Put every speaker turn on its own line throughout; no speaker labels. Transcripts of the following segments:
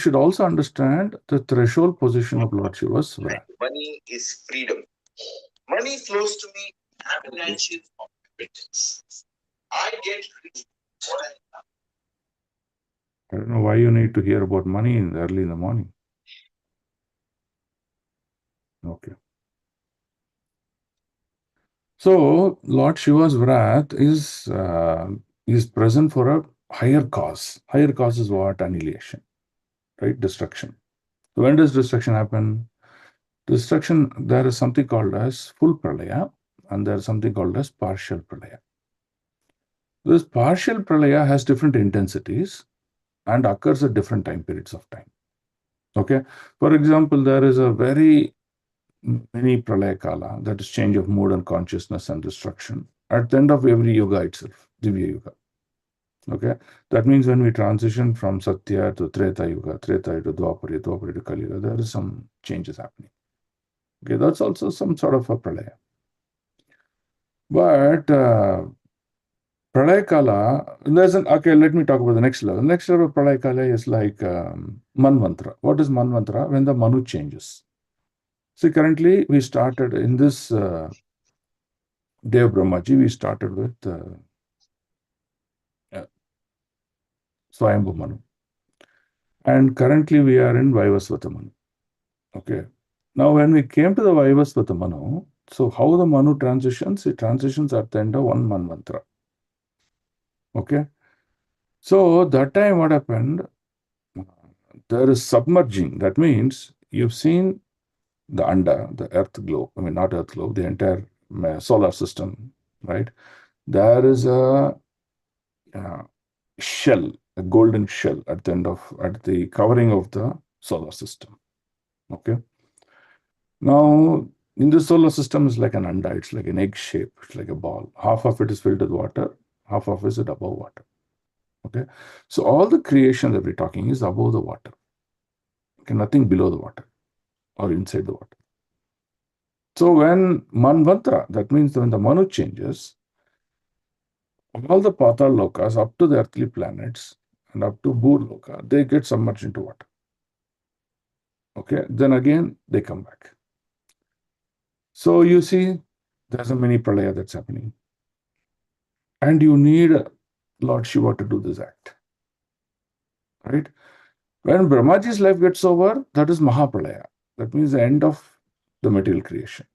should also understand the threshold position of Lord Shiva's wrath.
Money is freedom. Money flows to me avalanches of abundance. I get rich what
I don't know why you need to hear about money early in the morning. Okay. So Lord Shiva's wrath is present for a higher cause. Higher cause is what? Annihilation, right? Destruction. So when does destruction happen? Destruction, there is something called as full pralaya, and there is something called as partial pralaya. This partial pralaya has different intensities and occurs at different time periods of time. Okay. For example, there is a very mini pralaya kala, that is change of mood and consciousness and destruction at the end of every yuga itself, Divya Yuga. Okay, that means when we transition from Satya to Treta Yuga, Treta to Dwapara, Dwapara to Kali Yuga, there is some changes happening. Okay, that's also some sort of a pralaya. But pralaya kala, okay, let me talk about the next level. The next level of pralaya kala is like Manvantra. What is Manvantra? When the Manu changes. See, currently we started in this Dev Brahmaji, we started with Swayambhu Manu. And currently we are in Vaivasvata Manu. Okay. Now when we came to the Vaivasvata Manu, so how the Manu transitions? It transitions at the end of one Manvantra. Okay. So that time what happened? There is submerging. That means you've seen the Anda, the Earth globe. I mean, not Earth globe, the entire solar system, right? There is a shell, a golden shell at the covering of the solar system. Okay. Now, in the solar system is like an anda, it's like an egg shape, it's like a ball. Half of it is filled with water, half of it is above water. Okay. So all the creation that we're talking is above the water. Okay, nothing below the water or inside the water. So when Manvanta, that means when the Manu changes, all the Patal Lokas up to the earthly planets and up to Bhurloka, they get submerged into water. Okay, then again they come back. So you see, there's a mini pralaya that's happening. And you need Lord Shiva to do this act. Right? When Brahmaji's life gets over, that is Mahapralaya. That means the end of the material creation.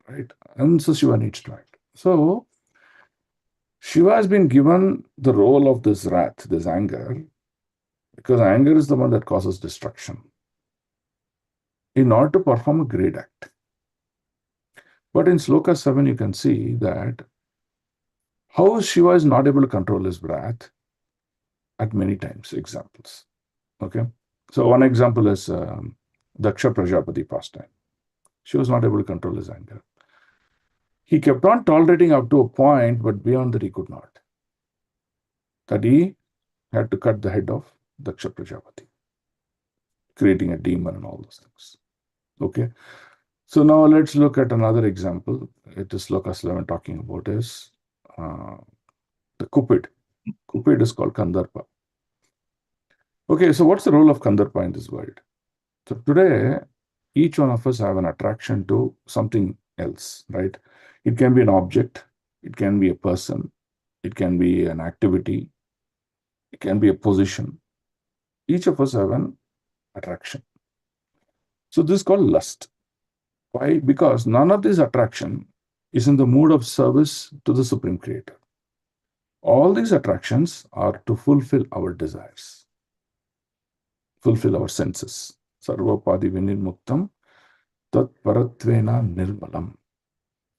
Right? And so Shiva needs to act. So Shiva has been given the role of this wrath, this anger, because anger is the one that causes destruction, in order to perform a great act. But in Sloka 7, you can see that how Shiva is not able to control his wrath at many times, examples. Okay. So one example is Daksha Prajapati pastime. She was not able to control his anger. He kept on tolerating up to a point, but beyond that he could not. That he had to cut the head of Daksha Prajapati, creating a demon and all those things. Okay. So now let's look at another example. It is Sloka 11 talking about is the Cupid. Cupid is called Kandarpa. Okay, so what's the role of Kandarpa in this world? So today, each one of us have an attraction to something else, right? It can be an object, it can be a person, it can be an activity, it can be a position. Each of us have an attraction. So this is called lust. Why? Because none of this attraction is in the mood of service to the Supreme Creator. All these attractions are to fulfill our desires, fulfill our senses. Sarvapadi vinirmuktam tat paratvena nirmalam.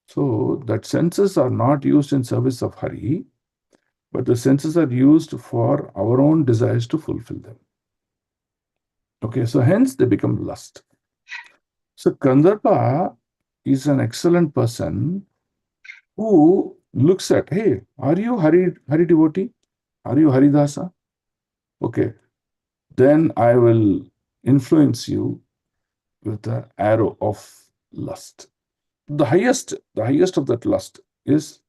So that senses are not used in service of Hari, but the senses are used for our own desires to fulfill them. Okay, so hence they become lust. So Kandarpa is an excellent person who looks at, hey, are you Hari devotee? Are you Haridasa? Okay, then I will influence you with the arrow of lust. The highest of that lust is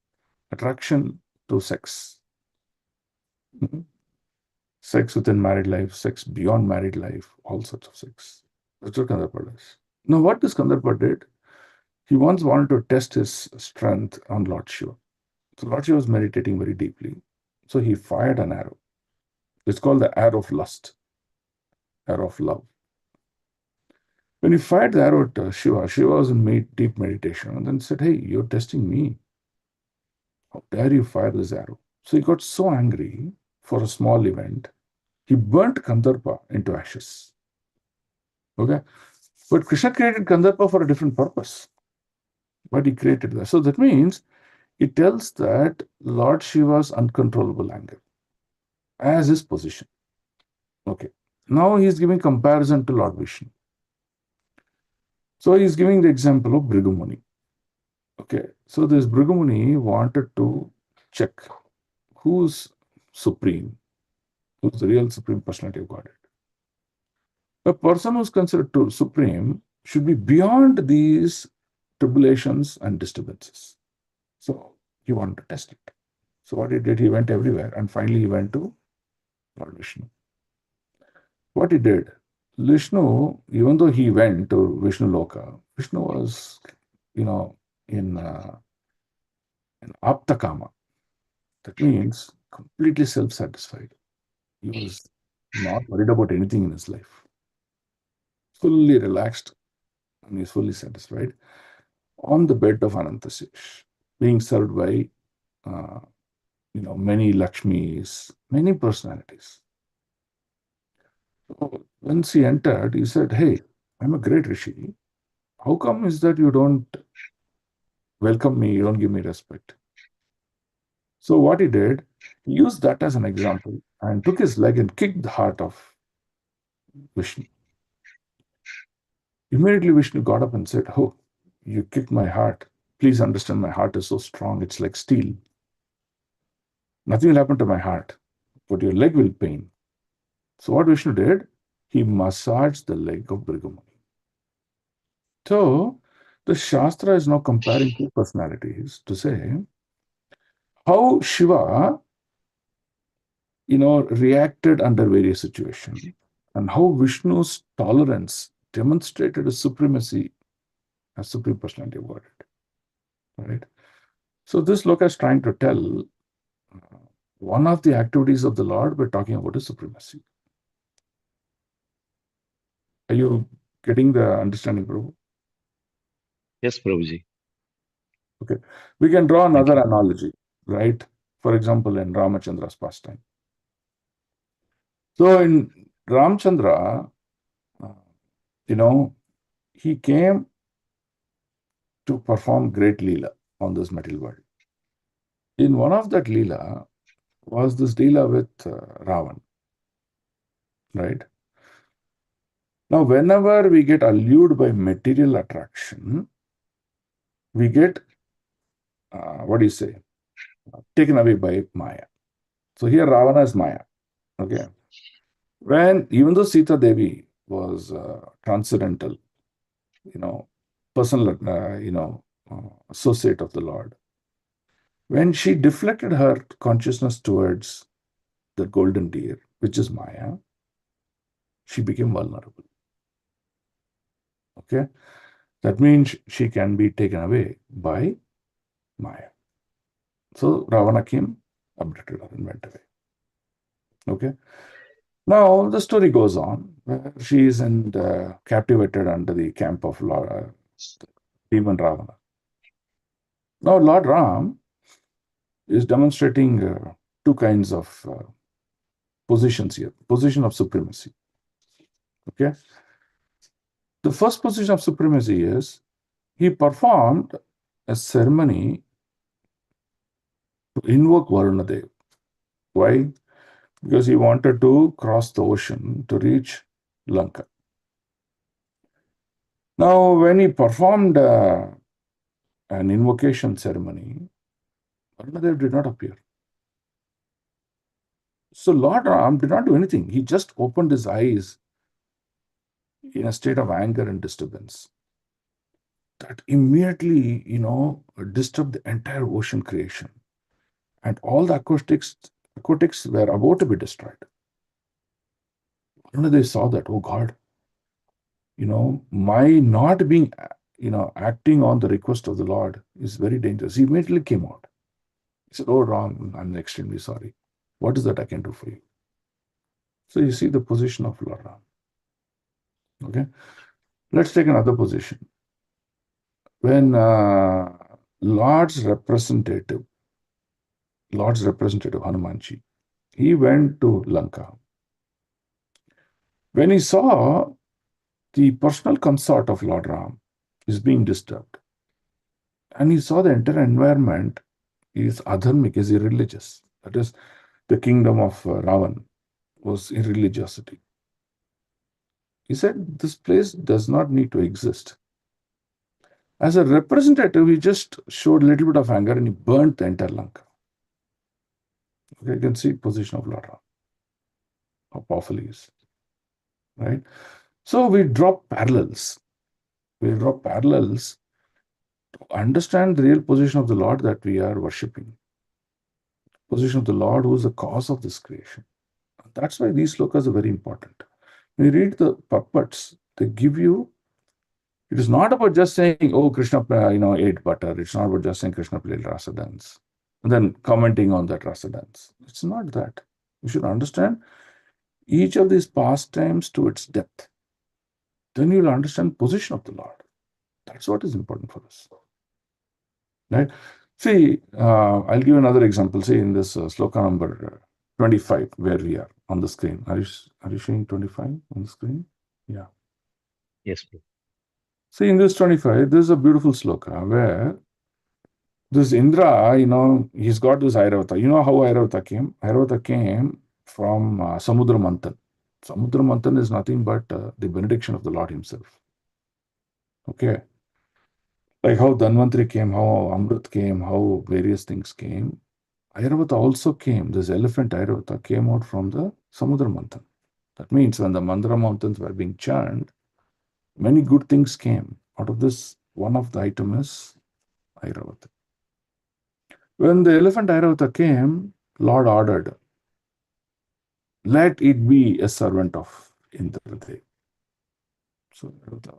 attraction to sex. sex within married life, sex beyond married life, all sorts of sex. That's what Kandarpa does. Now, what this Kandarpa did, he once wanted to test his strength on Lord Shiva. So Lord Shiva was meditating very deeply. So he fired an arrow. It's called the arrow of lust, arrow of love. When he fired the arrow at Shiva, Shiva was in deep meditation and then said, "Hey, you're testing me. How dare you fire this arrow?" So he got so angry for a small event, he burnt Kandarpa into ashes. Okay? But Krishna created Kandarpa for a different purpose. But he created that. So that means it tells that Lord Shiva's uncontrollable anger as his position. Okay. Now he's giving comparison to Lord Vishnu. So he's giving the example of Bhrigu. Okay. So this Bhrigu wanted to check who's supreme, who's the real supreme personality of Godhead. A person who's considered to supreme should be beyond these tribulations and disturbances. So he wanted to test it. So what he did, he went everywhere and finally he went to Lord Vishnu. What he did, Vishnu, even though he went to Vishnu Loka, Vishnu was, in Aptakama. That means completely self-satisfied. He was not worried about anything in his life. Fully relaxed and he's fully satisfied on the bed of Anantasesh, being served by, many Lakshmis, many personalities. So once he entered, he said, "Hey, I'm a great Rishi. How come is that you don't welcome me, you don't give me respect?" So what he did, he used that as an example and took his leg and kicked the heart of Vishnu. Immediately Vishnu got up and said, "Oh, you kicked my heart. Please understand my heart is so strong, it's like steel. Nothing will happen to my heart, but your leg will pain." So what Vishnu did, he massaged the leg of Bhrigu. So the Shastra is now comparing two personalities to say how Shiva, reacted under various situations, and how Vishnu's tolerance demonstrated a supremacy as supreme personality of Godhead. Right? So this loka is trying to tell one of the activities of the Lord we're talking about is supremacy. Are you getting the understanding, Prabhu?
Yes, Prabhuji.
Okay. We can draw
Thank
another
you.
analogy, right? For example, in Ramachandra's pastime. So in Ramchandra, uh, he came to perform great Leela on this material world. In one of that Leela was this Leela with Ravan, right? Now, whenever we get allured by material attraction, we get, what do you say, taken away by Maya. So here Ravana is Maya, okay? Even though Sita Devi was transcendental, personal, associate of the Lord, when she deflected her consciousness towards the golden deer, which is Maya, she became vulnerable. Okay? That means she can be taken away by Maya. So Ravana came, abducted her, and went away. Okay? Now the story goes on. She is captivated under the camp of demon Ravana. Now Lord Ram is demonstrating two kinds of positions here. Position of supremacy. Okay? The first position of supremacy is he performed a ceremony to invoke Varunadev. Why? Because he wanted to cross the ocean to reach Lanka. Now, when he performed an invocation ceremony, Varunadev did not appear. So Lord Ram did not do anything. He just opened his eyes in a state of anger and disturbance. That immediately, disturbed the entire ocean creation. And all the aquatics were about to be destroyed. And they saw that, oh God, my not being, acting on the request of the Lord is very dangerous. He immediately came out. He said, oh, Ram, I'm extremely sorry. What is that I can do for you? So you see the position of Lord Ram. Okay. Let's take another position. When Lord's representative Hanumanji, he went to Lanka. When he saw the personal consort of Lord Ram is being disturbed, and he saw the entire environment is adharmic, is irreligious. That is, the kingdom of Ravan was irreligiosity. He said, this place does not need to exist. As a representative, he just showed a little bit of anger and he burnt the entire Lanka. Okay, you can see position of Lord Ram, how powerful he is. Right? So we draw parallels. We draw parallels to understand the real position of the Lord that we are worshipping. Position of the Lord who is the cause of this creation. That's why these slokas are very important. When you read the puppets, they give you, it is not about just saying, oh, Krishna, ate butter. It's not about just saying Krishna played rasa dance and then commenting on that rasa dance. It's not that. You should understand each of these pastimes to its depth. Then you'll understand position of the Lord. That's what is important for us. Right? See, I'll give another example. See, in this sloka number 25, where we are on the screen. Are you showing 25 on the screen? Yeah.
Yes, Prabhu.
See, in this 25, this is a beautiful sloka where this Indra, he's got this Airavata. You know how Airavata came? Airavata came from Samudra Manthan. Samudra Manthan is nothing but the benediction of the Lord himself. Okay. Like how Dhanvantri came, how Amrit came, how various things came. Airavata also came, this elephant Airavata came out from the Samudra Manthan. That means when the Mandara mountains were being churned, many good things came. Out of this, one of the item is Airavata. When the elephant Airavata came, Lord ordered, let it be a servant of Indradev. So Airavata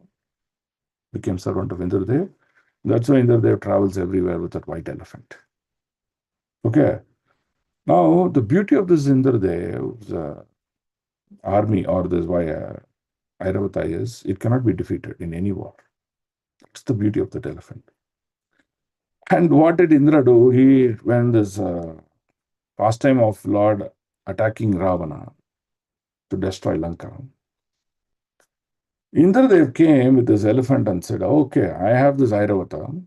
became servant of Indradev. That's why Indradev travels everywhere with that white elephant. Okay. Now, the beauty of this Indradev's army or this Airavata is, it cannot be defeated in any war. That's the beauty of that elephant. And what did Indra do? When this pastime of Lord attacking Ravana to destroy Lanka, Indradev came with this elephant and said, okay, I have this Airavata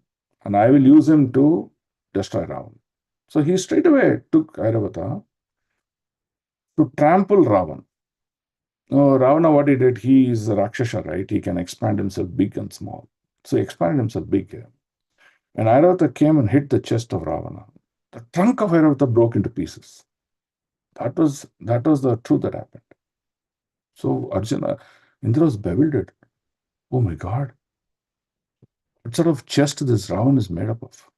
and I will use him to destroy Ravana. So he straight away took Airavata to trample Ravana. No, Ravana, what he did, he is a Rakshasa, right? He can expand himself big and small. So he expanded himself big here. And Airavata came and hit the chest of Ravana. The trunk of Airavata broke into pieces. That was the truth that happened. So Arjuna, Indra was bewildered. Oh my God. What sort of chest this Ravana is made up of?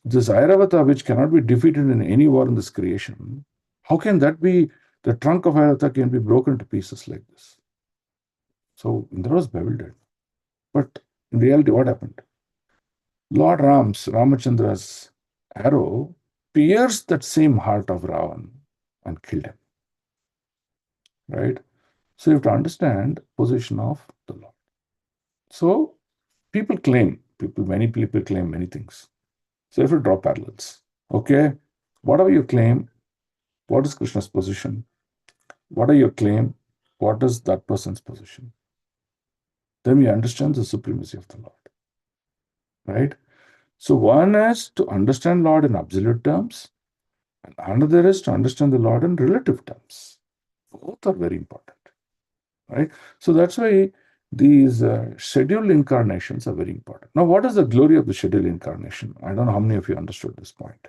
This Airavata, which cannot be defeated in any war in this creation, how can that be? The trunk of Airavata can be broken to pieces like this. So Indra was bewildered. But in reality, what happened? Lord Ramachandra's arrow pierced that same heart of Ravan and killed him. Right? So you have to understand position of the Lord. So many people claim many things. So you have to draw parallels. Okay, whatever you claim, what is Krishna's position? What are your claim? What is that person's position? Then we understand the supremacy of the Lord. Right? So one is to understand Lord in absolute terms, and another is to understand the Lord in relative terms. Both are very important. Right? So that's why these scheduled incarnations are very important. Now, what is the glory of the scheduled incarnation? I don't know how many of you understood this point.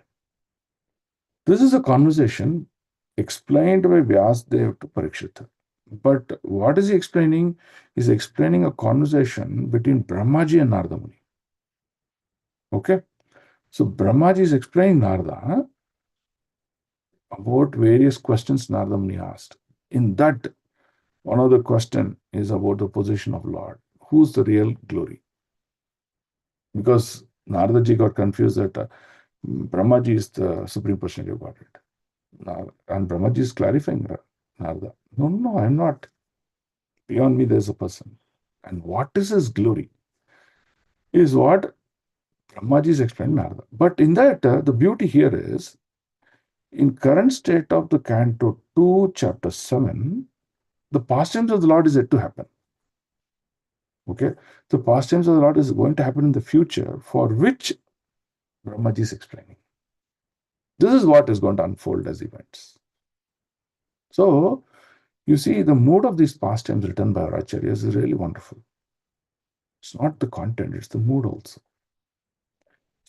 This is a conversation explained by Vyasdev to Parikshita. But what is he explaining? He's explaining a conversation between Brahmaji and Narada Muni. Okay? So Brahmaji is explaining Narada, about various questions Narada Muni asked. In that, one of the question is about the position of Lord. Who's the real glory? Because Narada ji got confused that Brahmaji is the Supreme Personality of Godhead. And Brahmaji is clarifying Narada. No, no, I'm not. Beyond me, there's a person. And what is his glory? Is what Brahmaji is explaining Narada. But in that, the beauty here is, in current state of the Canto 2, chapter 7, the pastimes of the Lord is yet to happen. Okay? The pastimes of the Lord is going to happen in the future, for which Brahmaji is explaining. This is what is going to unfold as events. So, you see, the mood of these pastimes written by our acharyas is really wonderful. It's not the content, it's the mood also.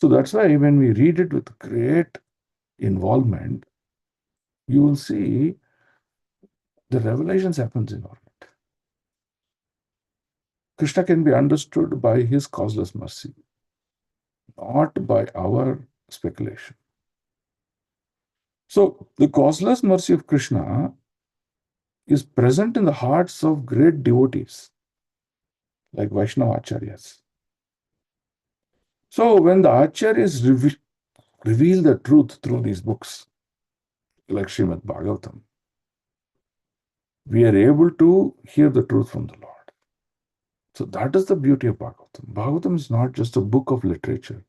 So that's why when we read it with great involvement, you will see the revelations happens in our life. Krishna can be understood by his causeless mercy, not by our speculation. So the causeless mercy of Krishna is present in the hearts of great devotees like Vaishnava Acharyas. So when the Acharyas reveal the truth through these books, like Srimad Bhagavatam, we are able to hear the truth from the Lord. So that is the beauty of Bhagavatam. Bhagavatam is not just a book of literature.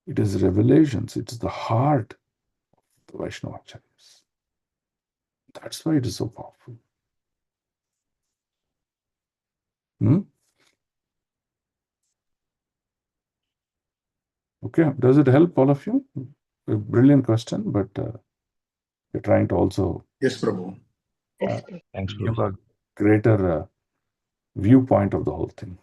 It is revelations. It's the heart of the Vaishnava Acharyas. That's why it is so powerful. Okay, does it help all of you? A brilliant question, but we're trying to also
Yes, Prabhu.
Thanks,
give
Prabhu.
a greater viewpoint of the whole thing.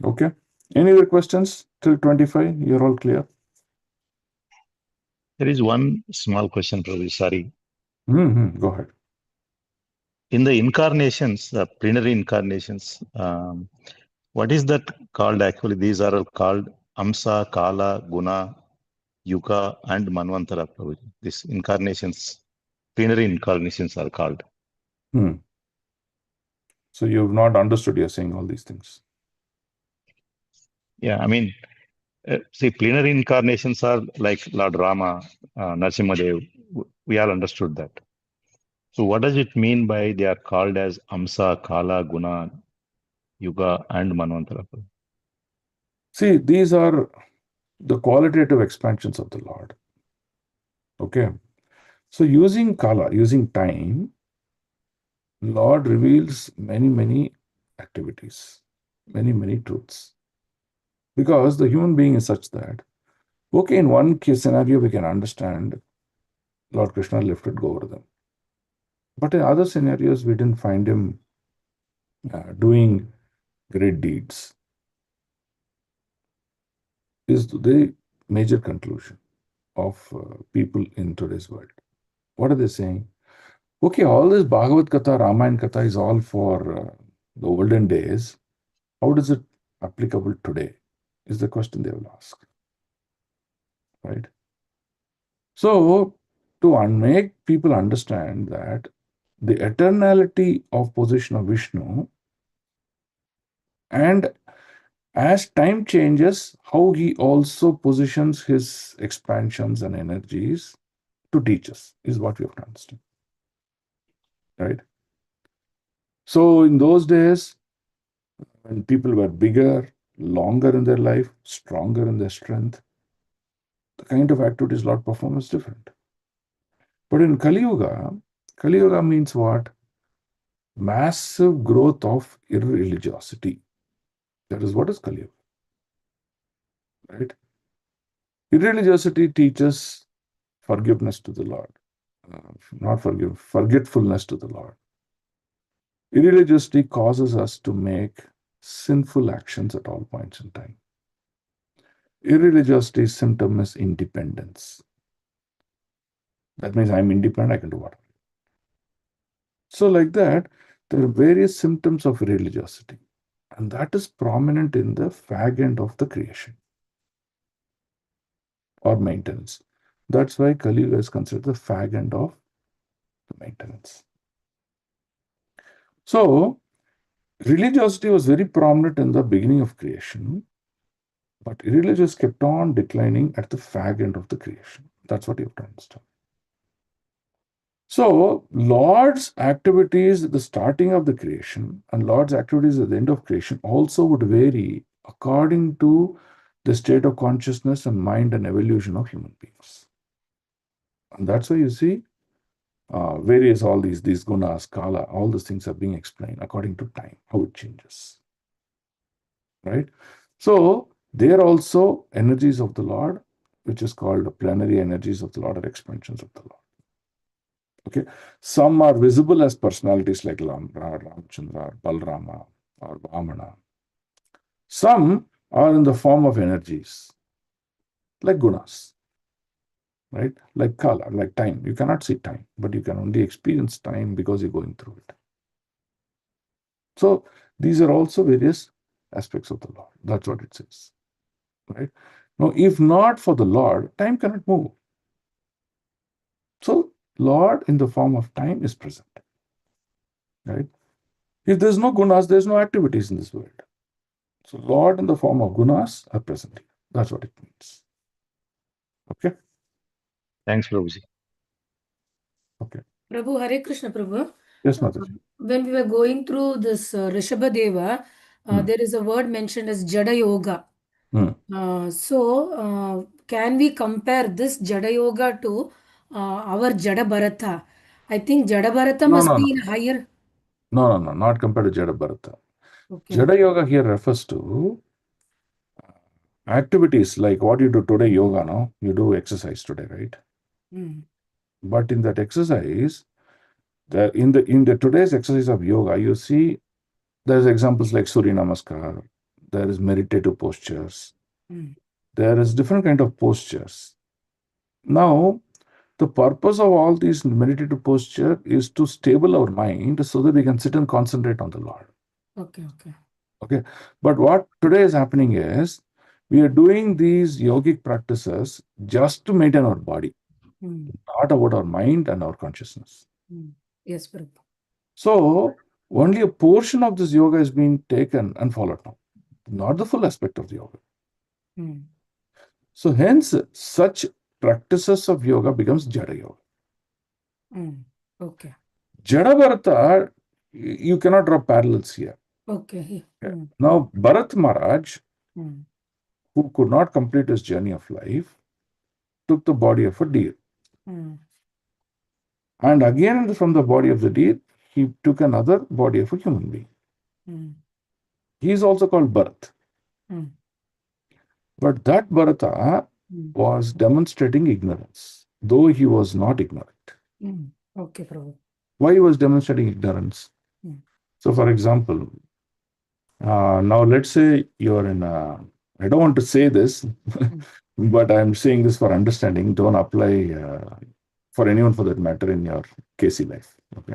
Okay. Any other questions till 25? You're all clear?
There is one small question, Prabhu. Sorry.
Go ahead.
In the incarnations, the plenary incarnations, what is that called actually? These are all called Amsa, Kala, Guna, Yuga, and Manvantara, Prabhu. These incarnations, plenary incarnations are called.
So you've not understood, you're saying all these things.
Yeah, I mean, see, plenary incarnations are like Lord Rama, Narasimhadev. We all understood that. So what does it mean by they are called as Amsa, Kala, Guna, Yuga, and Manvantara?
See, these are the qualitative expansions of the Lord. Okay. So using Kala, using time, Lord reveals many, many activities, many, many truths. Because the human being is such that, okay, in one case scenario, we can understand Lord Krishna lifted Govardhan. But in other scenarios, we didn't find him doing great deeds. Is the major conclusion of people in today's world. What are they saying? Okay, all this Bhagavad Katha, Ramayana Katha is all for the olden days. How does it applicable today? Is the question they will ask. Right? So, to make people understand that the eternality of position of Vishnu, and as time changes, how he also positions his expansions and energies to teach us is what we have to understand. Right? So, in those days, when people were bigger, longer in their life, stronger in their strength, the kind of activities Lord performs is different. But in Kali Yuga means what? Massive growth of irreligiosity. That is what is Kali Yuga. Right? Irreligiosity teaches forgiveness to the Lord. Forgetfulness to the Lord. Irreligiosity causes us to make sinful actions at all points in time. Irreligiosity's symptom is independence. That means I'm independent, I can do whatever. So like that, there are various symptoms of religiosity. And that is prominent in the fag end of the creation or maintenance. That's why Kali Yuga is considered the fag end of the maintenance. So, religiosity was very prominent in the beginning of creation, but religious kept on declining at the fag end of the creation. That's what you have to understand. So, Lord's activities at the starting of the creation and Lord's activities at the end of creation also would vary according to the state of consciousness and mind and evolution of human beings. And that's why you see various all these gunas, kala, all these things are being explained according to time, how it changes. Right? So, they are also energies of the Lord, which is called plenary energies of the Lord or expansions of the Lord. Okay, some are visible as personalities like Ramchandra, or Balrama, or Vamana. Some are in the form of energies, like gunas, right? Like kala, like time. You cannot see time, but you can only experience time because you're going through it. So these are also various aspects of the Lord. That's what it says, right? Now, if not for the Lord, time cannot move. So Lord in the form of time is present, right? If there's no gunas, there's no activities in this world. So Lord in the form of gunas are present here. That's what it means. Okay?
Thanks, Prabhuji.
Okay.
Prabhu, Hare Krishna, Prabhu.
Yes, Mataji.
When we were going through this Rishabha Deva, there is a word mentioned as Jada Yoga. Can we compare this Jada Yoga to our Jada Bharata? I think Jada Bharata must be in higher.
No, not compared to Jada Bharata.
Okay.
Jada Yoga here refers to activities like what you do today, yoga, no? You do exercise today, right? But in that exercise, in the today's exercise of yoga, you see there's examples like Surya Namaskar, there is meditative postures, there is different kind of postures. Now, the purpose of all these meditative posture is to stable our mind so that we can sit and concentrate on the Lord. Okay. But what today is happening is we are doing these yogic practices just to maintain our body, not about our mind and our consciousness.
Yes, Prabhu.
So only a portion of this yoga is being taken and followed now, not the full aspect of the yoga. So hence, such practices of yoga becomes Jada yoga.
Okay.
Jada Bharata, you cannot draw parallels here.
Okay.
Now, Bharat Maharaj, who could not complete his journey of life, took the body of a deer. And again, from the body of the deer, he took another body of a human being. He is also called Bharat. But that Bharata was demonstrating ignorance, though he was not ignorant.
Okay, Prabhu.
Why he was demonstrating ignorance? So, for example, now let's say you're in a, I don't want to say this, but I'm saying this for understanding. Don't apply for anyone for that matter in your KC life. Okay.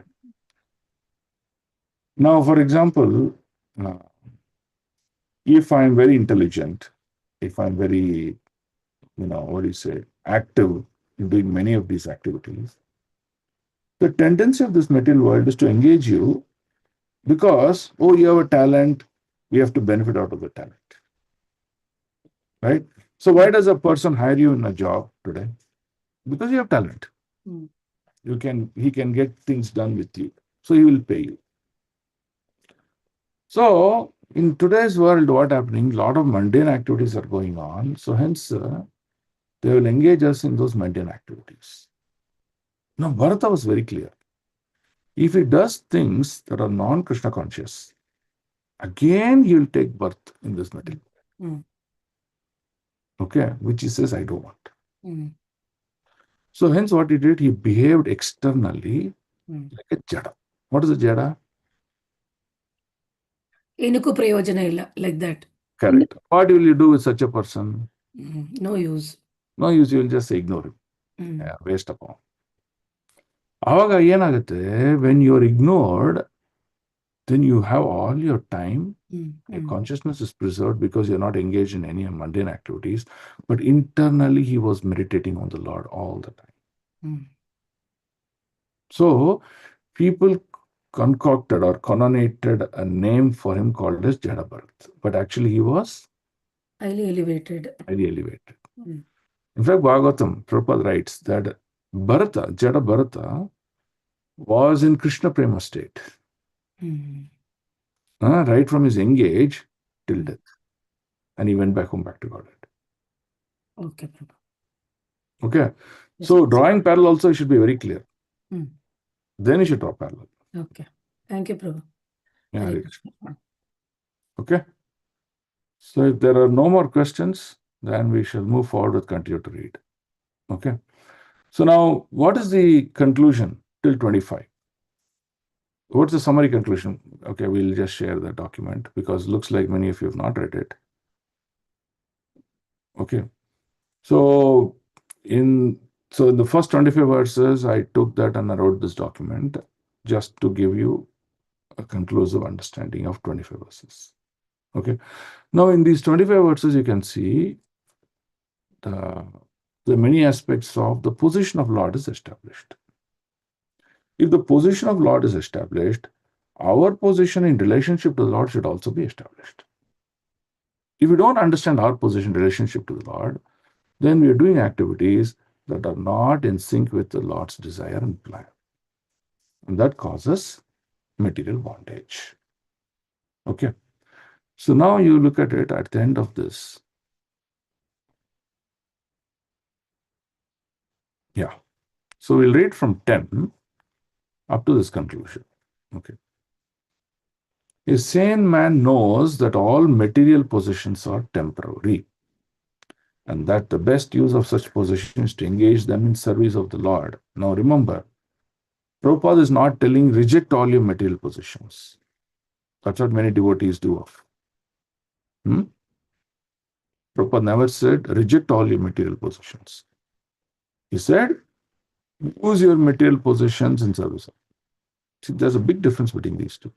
Now, for example, if I'm very intelligent, if I'm very, what do you say, active in doing many of these activities, the tendency of this material world is to engage you because, oh, you have a talent, we have to benefit out of the talent. Right? So why does a person hire you in a job today? Because you have talent. He can get things done with you. So he will pay you. So in today's world, what happening? A lot of mundane activities are going on. So hence, they will engage us in those mundane activities. Now, Bharata was very clear. If he does things that are non-Krishna conscious, again he will take birth in this material. Okay, which he says, I don't want. So hence what he did, he behaved externally like a jada. What is a jada?
Enuku prayojana illa, like that.
Correct. What will you do with such a person?
No use.
No use, you will just ignore him. Yeah, waste upon. ಆವಾಗ ಏನಾಗುತ್ತೆ, when you are ignored, then you have all your time.
Mm,
Your
mm.
consciousness is preserved because you're not engaged in any mundane activities. But internally, he was meditating on the Lord all the time.
Mm.
So people concocted or connotated a name for him called as Jada Bharat. But actually, he was
Highly elevated.
highly elevated.
Mm.
In fact, Bhagavatham, Prabhupada writes that Bharata, Jada Bharata, was in Krishna Prema state,
Mm.
right from his young age till death. And he went back home, back to Godhead.
Okay, Prabhu.
Okay.
Yes,
So
please.
drawing parallel also should be very clear.
Mm.
Then you should draw parallel.
Okay. Thank you, Prabhu.
Yeah,
Hare
Hare
Krishna.
Krishna. Okay. So if there are no more questions, then we shall move forward with continue to read. Okay. So now, what is the conclusion till 25? What's the summary conclusion? Okay, we'll just share the document because it looks like many of you have not read it. Okay. So in the first 25 verses, I took that and I wrote this document just to give you a conclusive understanding of 25 verses. Okay. Now in these 25 verses, you can see the many aspects of the position of Lord is established. If the position of Lord is established, our position in relationship to the Lord should also be established. If we don't understand our position in relationship to the Lord, then we are doing activities that are not in sync with the Lord's desire and plan. And that causes material bondage. Okay. So now you look at it at the end of this. Yeah. So we'll read from 10 up to this conclusion. Okay. A sane man knows that all material possessions are temporary, and that the best use of such possessions is to engage them in service of the Lord. Now remember, Prabhupada is not telling reject all your material possessions. That's what many devotees do of. Prabhupada never said reject all your material possessions. He said use your material possessions in service. See, there's a big difference between these two.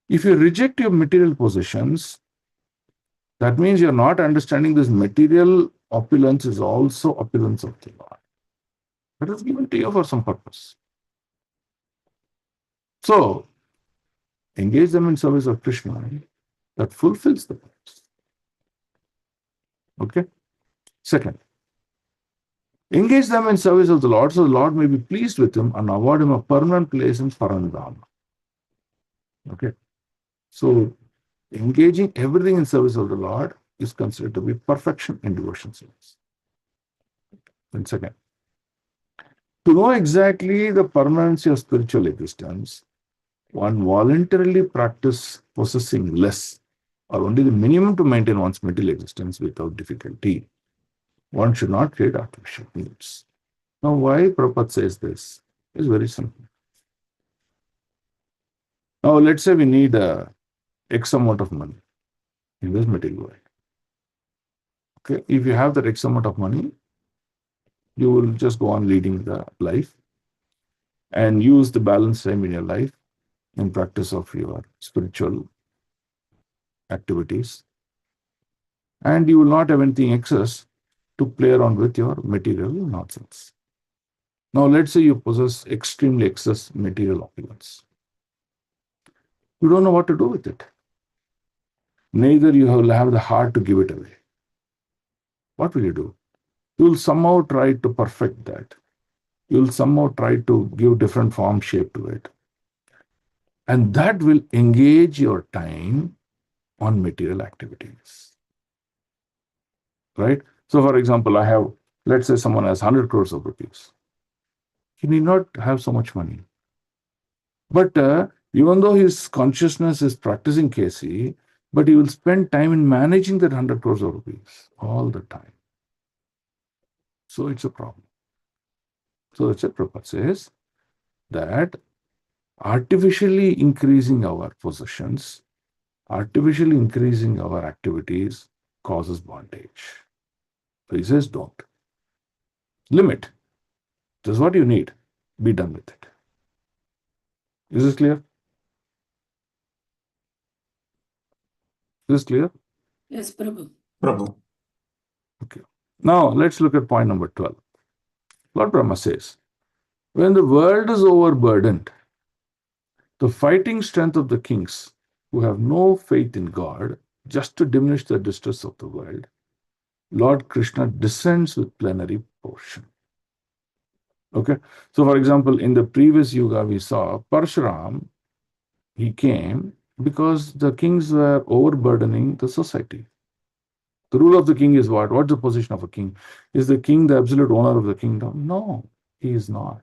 If you reject your material possessions, that means you're not understanding this material opulence is also opulence of the Lord. That is given to you for some purpose. So, engage them in service of Krishna that fulfills the purpose. Okay? Second, engage them in service of the Lord so the Lord may be pleased with him and award him a permanent place in Parandhama. Okay? So, engaging everything in service of the Lord is considered to be perfection in devotion service. And second, to know exactly the permanency of spiritual existence, one voluntarily practice possessing less or only the minimum to maintain one's material existence without difficulty. One should not create artificial needs. Now, why Prabhupada says this? It's very simple. Now, let's say we need X amount of money in this material world. Okay, if you have that X amount of money, you will just go on leading the life and use the balance time in your life in practice of your spiritual activities. And you will not have anything excess to play around with your material nonsense. Now, let's say you possess extremely excess material opulence. You don't know what to do with it. Neither you will have the heart to give it away. What will you do? You will somehow try to perfect that. You will somehow try to give different form, shape to it. And that will engage your time on material activities. Right? So, for example, let's say someone has 100 crores of rupees. He need not have so much money. But even though his consciousness is practicing KC, but he will spend time in managing that 100 crores of rupees all the time. So it's a problem. So that's what Prabhupada says, that artificially increasing our possessions, artificially increasing our activities causes bondage. So he says, don't. Limit. This is what you need. Be done with it. Is this clear? Is this clear?
Yes, Prabhu.
Prabhu.
Okay. Now let's look at point number 12. Lord Brahma says, when the world is overburdened, the fighting strength of the kings who have no faith in God, just to diminish the distress of the world, Lord Krishna descends with plenary portion. Okay. So, for example, in the previous yuga, we saw Parshuram, he came because the kings were overburdening the society. The rule of the king is what? What's the position of a king? Is the king the absolute owner of the kingdom? No, he is not.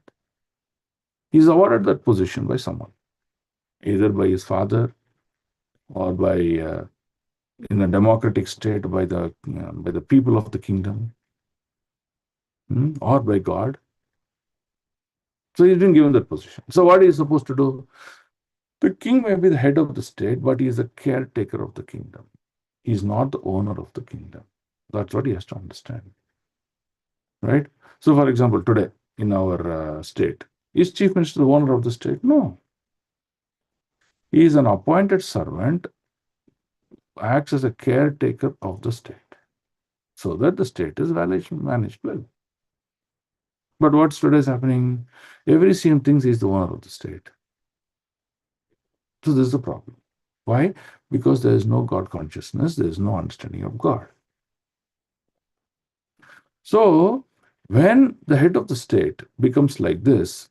He is awarded that position by someone, either by his father or by, in a democratic state, by the people of the kingdom, or by God. So he's been given that position. So what is he supposed to do? The king may be the head of the state, but he is the caretaker of the kingdom. He is not the owner of the kingdom. That's what he has to understand. Right? So, for example, today in our state, is chief minister the owner of the state? No. He is an appointed servant, acts as a caretaker of the state, so that the state is managed well. But what's today is happening? Every CM thinks he's the owner of the state. So this is the problem. Why? Because there is no God consciousness, there is no understanding of God. So when the head of the state becomes like this,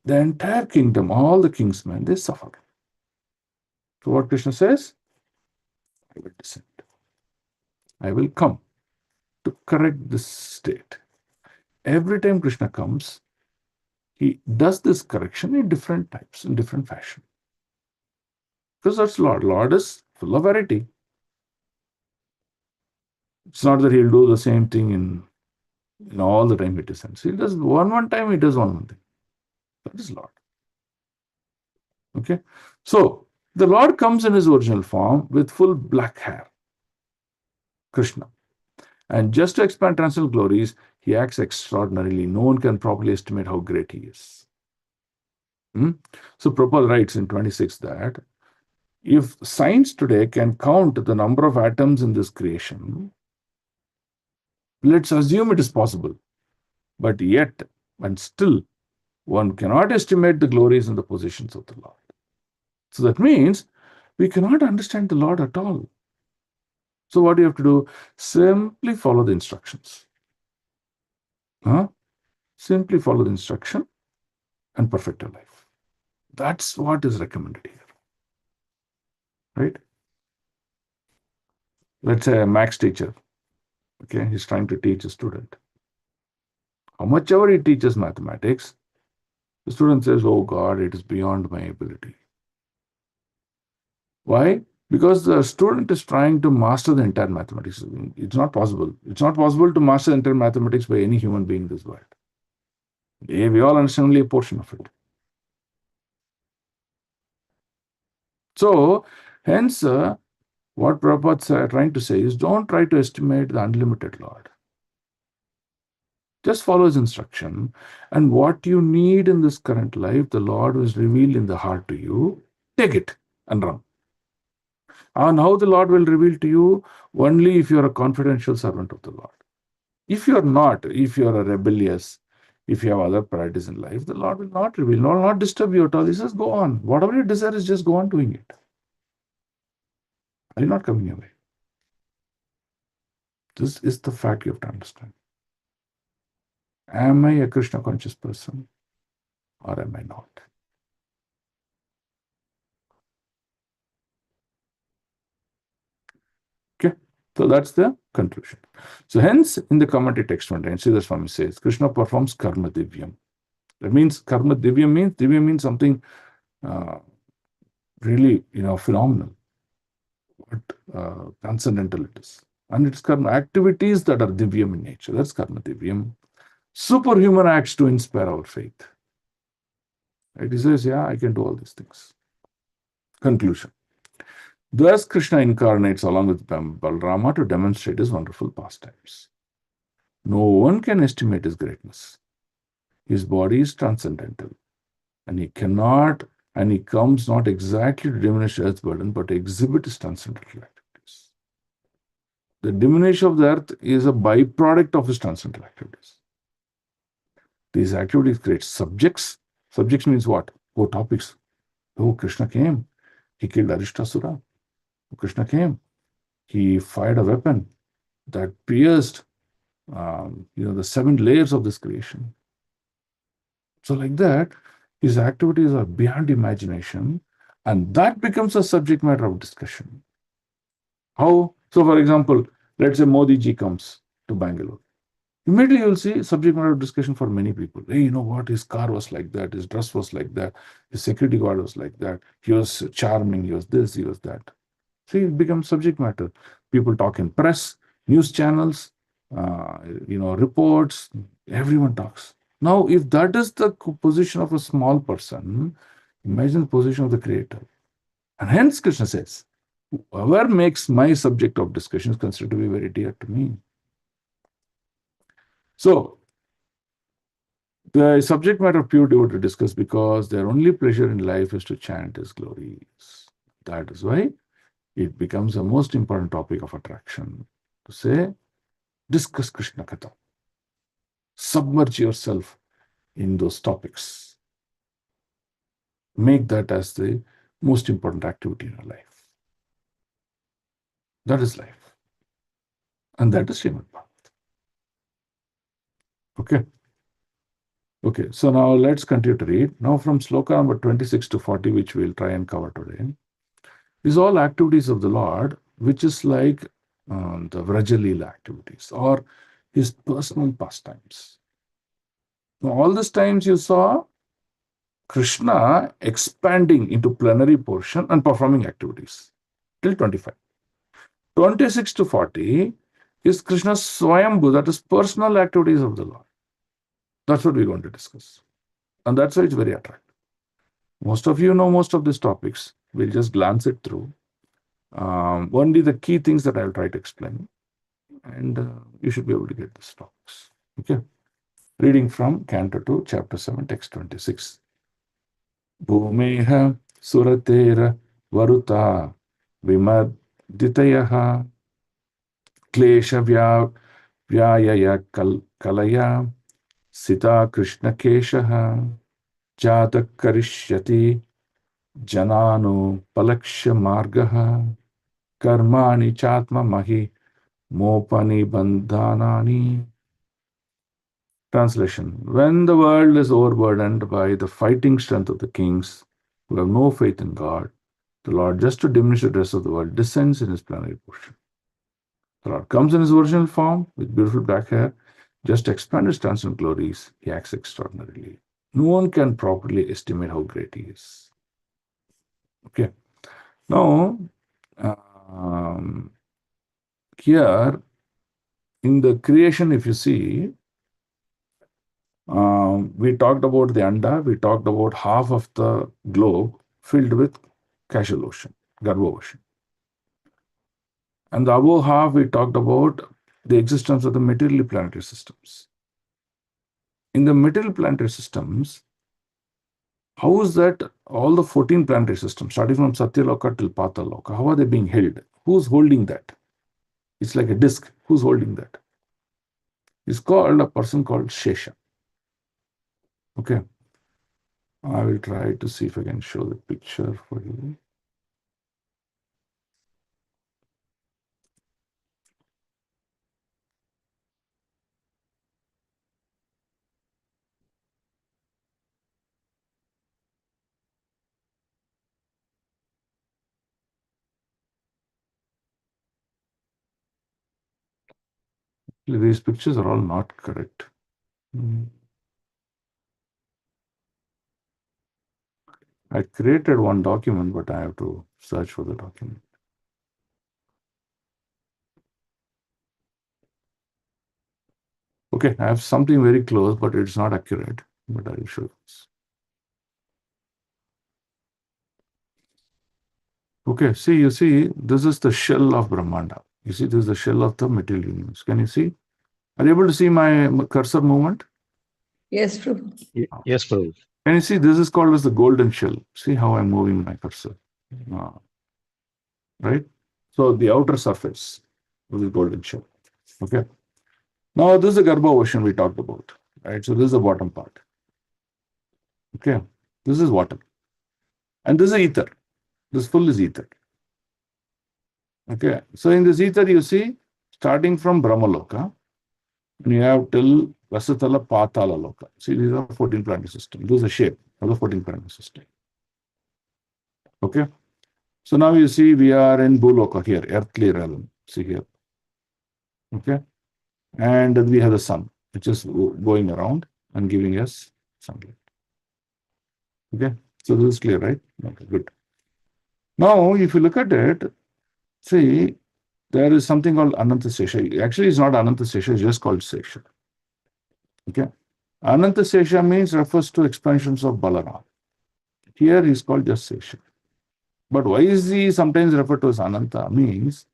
the entire kingdom, all the kingsmen, they suffer. So what Krishna says? I will descend. I will come to correct this state. Every time Krishna comes, he does this correction in different types, in different fashion. Because that's Lord. Lord is full of variety. It's not that he'll do the same thing in all the time he descends. He does one time, he does one thing. That is Lord. Okay? So, the Lord comes in his original form with full black hair, Krishna. And just to expand transcendental glories, he acts extraordinarily. No one can properly estimate how great he is. So, Prabhupada writes in 26 that if science today can count the number of atoms in this creation, let's assume it is possible. But yet, and still, one cannot estimate the glories and the positions of the Lord. So that means we cannot understand the Lord at all. So what do you have to do? Simply follow the instructions. Simply follow the instruction and perfect your life. That's what is recommended here. Right? Let's say a maths teacher. Okay, he's trying to teach a student. How much ever he teaches mathematics, the student says, oh God, it is beyond my ability. Why? Because the student is trying to master the entire mathematics. It's not possible. It's not possible to master the entire mathematics by any human being in this world. We all understand only a portion of it. So, hence, what Prabhupada is trying to say is don't try to estimate the unlimited Lord. Just follow his instruction. And what you need in this current life, the Lord was revealed in the heart to you. Take it and run. And how the Lord will reveal to you? Only if you are a confidential servant of the Lord. If you are not, if you are a rebellious, if you have other priorities in life, the Lord will not reveal, will not disturb you at all. He says, go on. Whatever you desire is just go on doing it. I will not come in your way. This is the fact you have to understand. Am I a Krishna conscious person or am I not? Okay, so that's the conclusion. So hence, in the commentary text one time, Sridhar Swami says, Krishna performs karma divyam. That means karma divya means something really, phenomenal. What transcendental it is. And it's karma activities that are divyam in nature. That's karma divyam. Superhuman acts to inspire our faith. Right? He says, yeah, I can do all these things. Conclusion. Thus, Krishna incarnates along with Balarama to demonstrate his wonderful pastimes. No one can estimate his greatness. His body is transcendental, and he comes not exactly to diminish earth's burden, but to exhibit his transcendental activities. The diminution of the earth is a byproduct of his transcendental activities. These activities create subjects. Subjects means what? Oh, topics. Oh, Krishna came. He killed Arishtasura. Krishna came. He fired a weapon that pierced, the 7 layers of this creation. So like that, his activities are beyond imagination, and that becomes a subject matter of discussion. How? So, for example, let's say Modi ji comes to Bangalore. Immediately you'll see subject matter of discussion for many people. Hey, you know what? His car was like that. His dress was like that. His security guard was like that. He was charming. He was this. He was that. See, it becomes subject matter. People talk in press, news channels, reports. Everyone talks. Now, if that is the position of a small person, imagine the position of the creator. And hence, Krishna says, whoever makes my subject of discussion is considered to be very dear to me. So, the subject matter of pure devotee discuss because their only pleasure in life is to chant his glories. That is why it becomes a most important topic of attraction. To say, discuss Krishna Katha. Submerge yourself in those topics. Make that as the most important activity in your life. That is life. And that is Srimad Bhagavatam. Okay. Okay, so now let's continue to read. Now from sloka number 26 to 40, which we'll try and cover today, is all activities of the Lord, which is like the Vrajalila activities or his personal pastimes. Now, all these times you saw Krishna expanding into plenary portion and performing activities till 25. 26 to 40 is Krishna's Swayambhu, that is personal activities of the Lord. That's what we're going to discuss. And that's why it's very attractive. Most of you know most of these topics. We'll just glance it through. Only the key things that I'll try to explain. And you should be able to get these topics. Okay. Reading from Canto 2, chapter 7, text 26. Bhumeha suratera varuta vimaditayaha klesha vyayaya kalaya sita krishna keshaha jata karishyati jananu palakshya margaha karmani chatma mahi mopani bandhanani. Translation. When the world is overburdened by the fighting strength of the kings who have no faith in God, the Lord, just to diminish the rest of the world, descends in his plenary portion. The Lord comes in his original form with beautiful black hair, just to expand his transcendent glories. He acts extraordinarily. No one can properly estimate how great he is. Okay. Now, here in the creation, if you see, we talked about the Anda, we talked about half of the globe filled with casual ocean, Garbha ocean. And the above half, we talked about the existence of the material planetary systems. In the material planetary systems, how is that all the 14 planetary systems, starting from Satyaloka till Pataloka, how are they being held? Who's holding that? It's like a disk. Who's holding that? It's called a person called Shesha. Okay. I will try to see if I can show the picture for you. These pictures are all not correct. I created one document, but I have to search for the document. Okay, I have something very close, but it's not accurate, but I will show this. Okay, see, you see, this is the shell of Brahmanda. You see, this is the shell of the material universe. Can you see? Are you able to see my cursor movement?
Yes, Prabhu.
Yes, Prabhu.
Can you see, this is called as the golden shell. See how I'm moving my cursor. Right? So the outer surface. of the golden shell. Okay. Now this is the Garbha ocean we talked about, right? So this is the bottom part. Okay. This is water. And this is ether. This full is ether. Okay. So in this ether, you see, starting from Brahmaloka, you have till Vasatala Patala Loka. See, these are 14 planetary systems. This is the shape of the 14 planetary system. Okay. So now you see we are in Bhuloka here, earthly realm. See here. Okay. And we have the sun, which is going around and giving us sunlight. Okay. So this is clear, right? Okay, good. Now, if you look at it, see, there is something called Ananta Sesha. Actually, it's not Ananta Sesha, it's just called Sesha. Okay. Ananta Sesha refers to expansions of Balaram. Here he's called just Sesha. But why is he sometimes referred to as Ananta? Means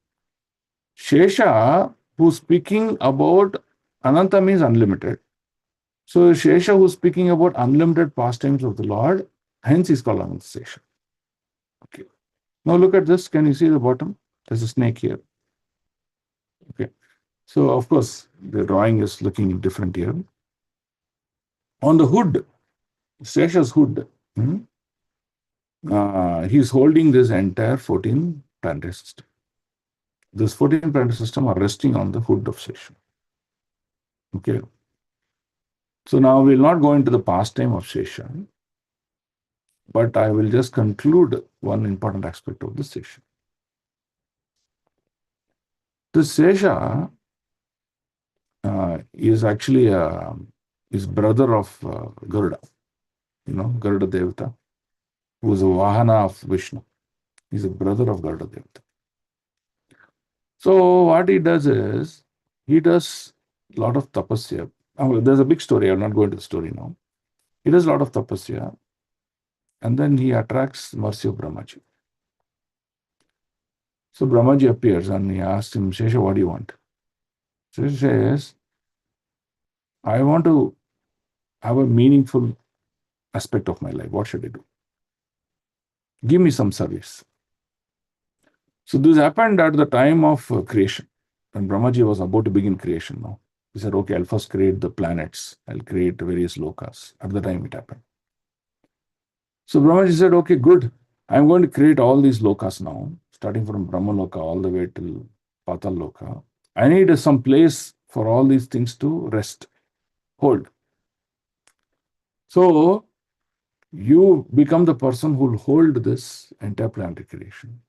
Shesha, who's speaking about Ananta means unlimited. So Shesha, who's speaking about unlimited pastimes of the Lord, hence he's called Ananta Sesha. Okay. Now look at this. Can you see the bottom? There's a snake here. Okay. So of course the drawing is looking different here. On the hood, Sesha's hood, he's holding this entire 14 planetary system. This 14 planetary system are resting on the hood of Sesha. Okay. So now we'll not go into the pastime of Sesha, but I will just conclude one important aspect of this Sesha. This Sesha is actually is brother of Garuda, Garuda Devata, who is a Vahana of Vishnu. He's a brother of Garuda Devata. So what he does is, he does a lot of tapasya. There's a big story, I'll not go into the story now. He does a lot of tapasya, and then he attracts mercy of Brahmaji. So Brahmaji appears and he asks him, Shesha, what do you want? Shesha says, I want to have a meaningful aspect of my life. What should I do? Give me some service. So this happened at the time of creation. When Brahmaji was about to begin creation now. He said, okay, I'll first create the planets. I'll create various lokas. At the time it happened. So Brahmaji said, okay, good. I'm going to create all these lokas now, starting from Brahmaloka all the way till Patal Loka. I need some place for all these things to rest, hold. So you become the person who will hold this entire planetary creation.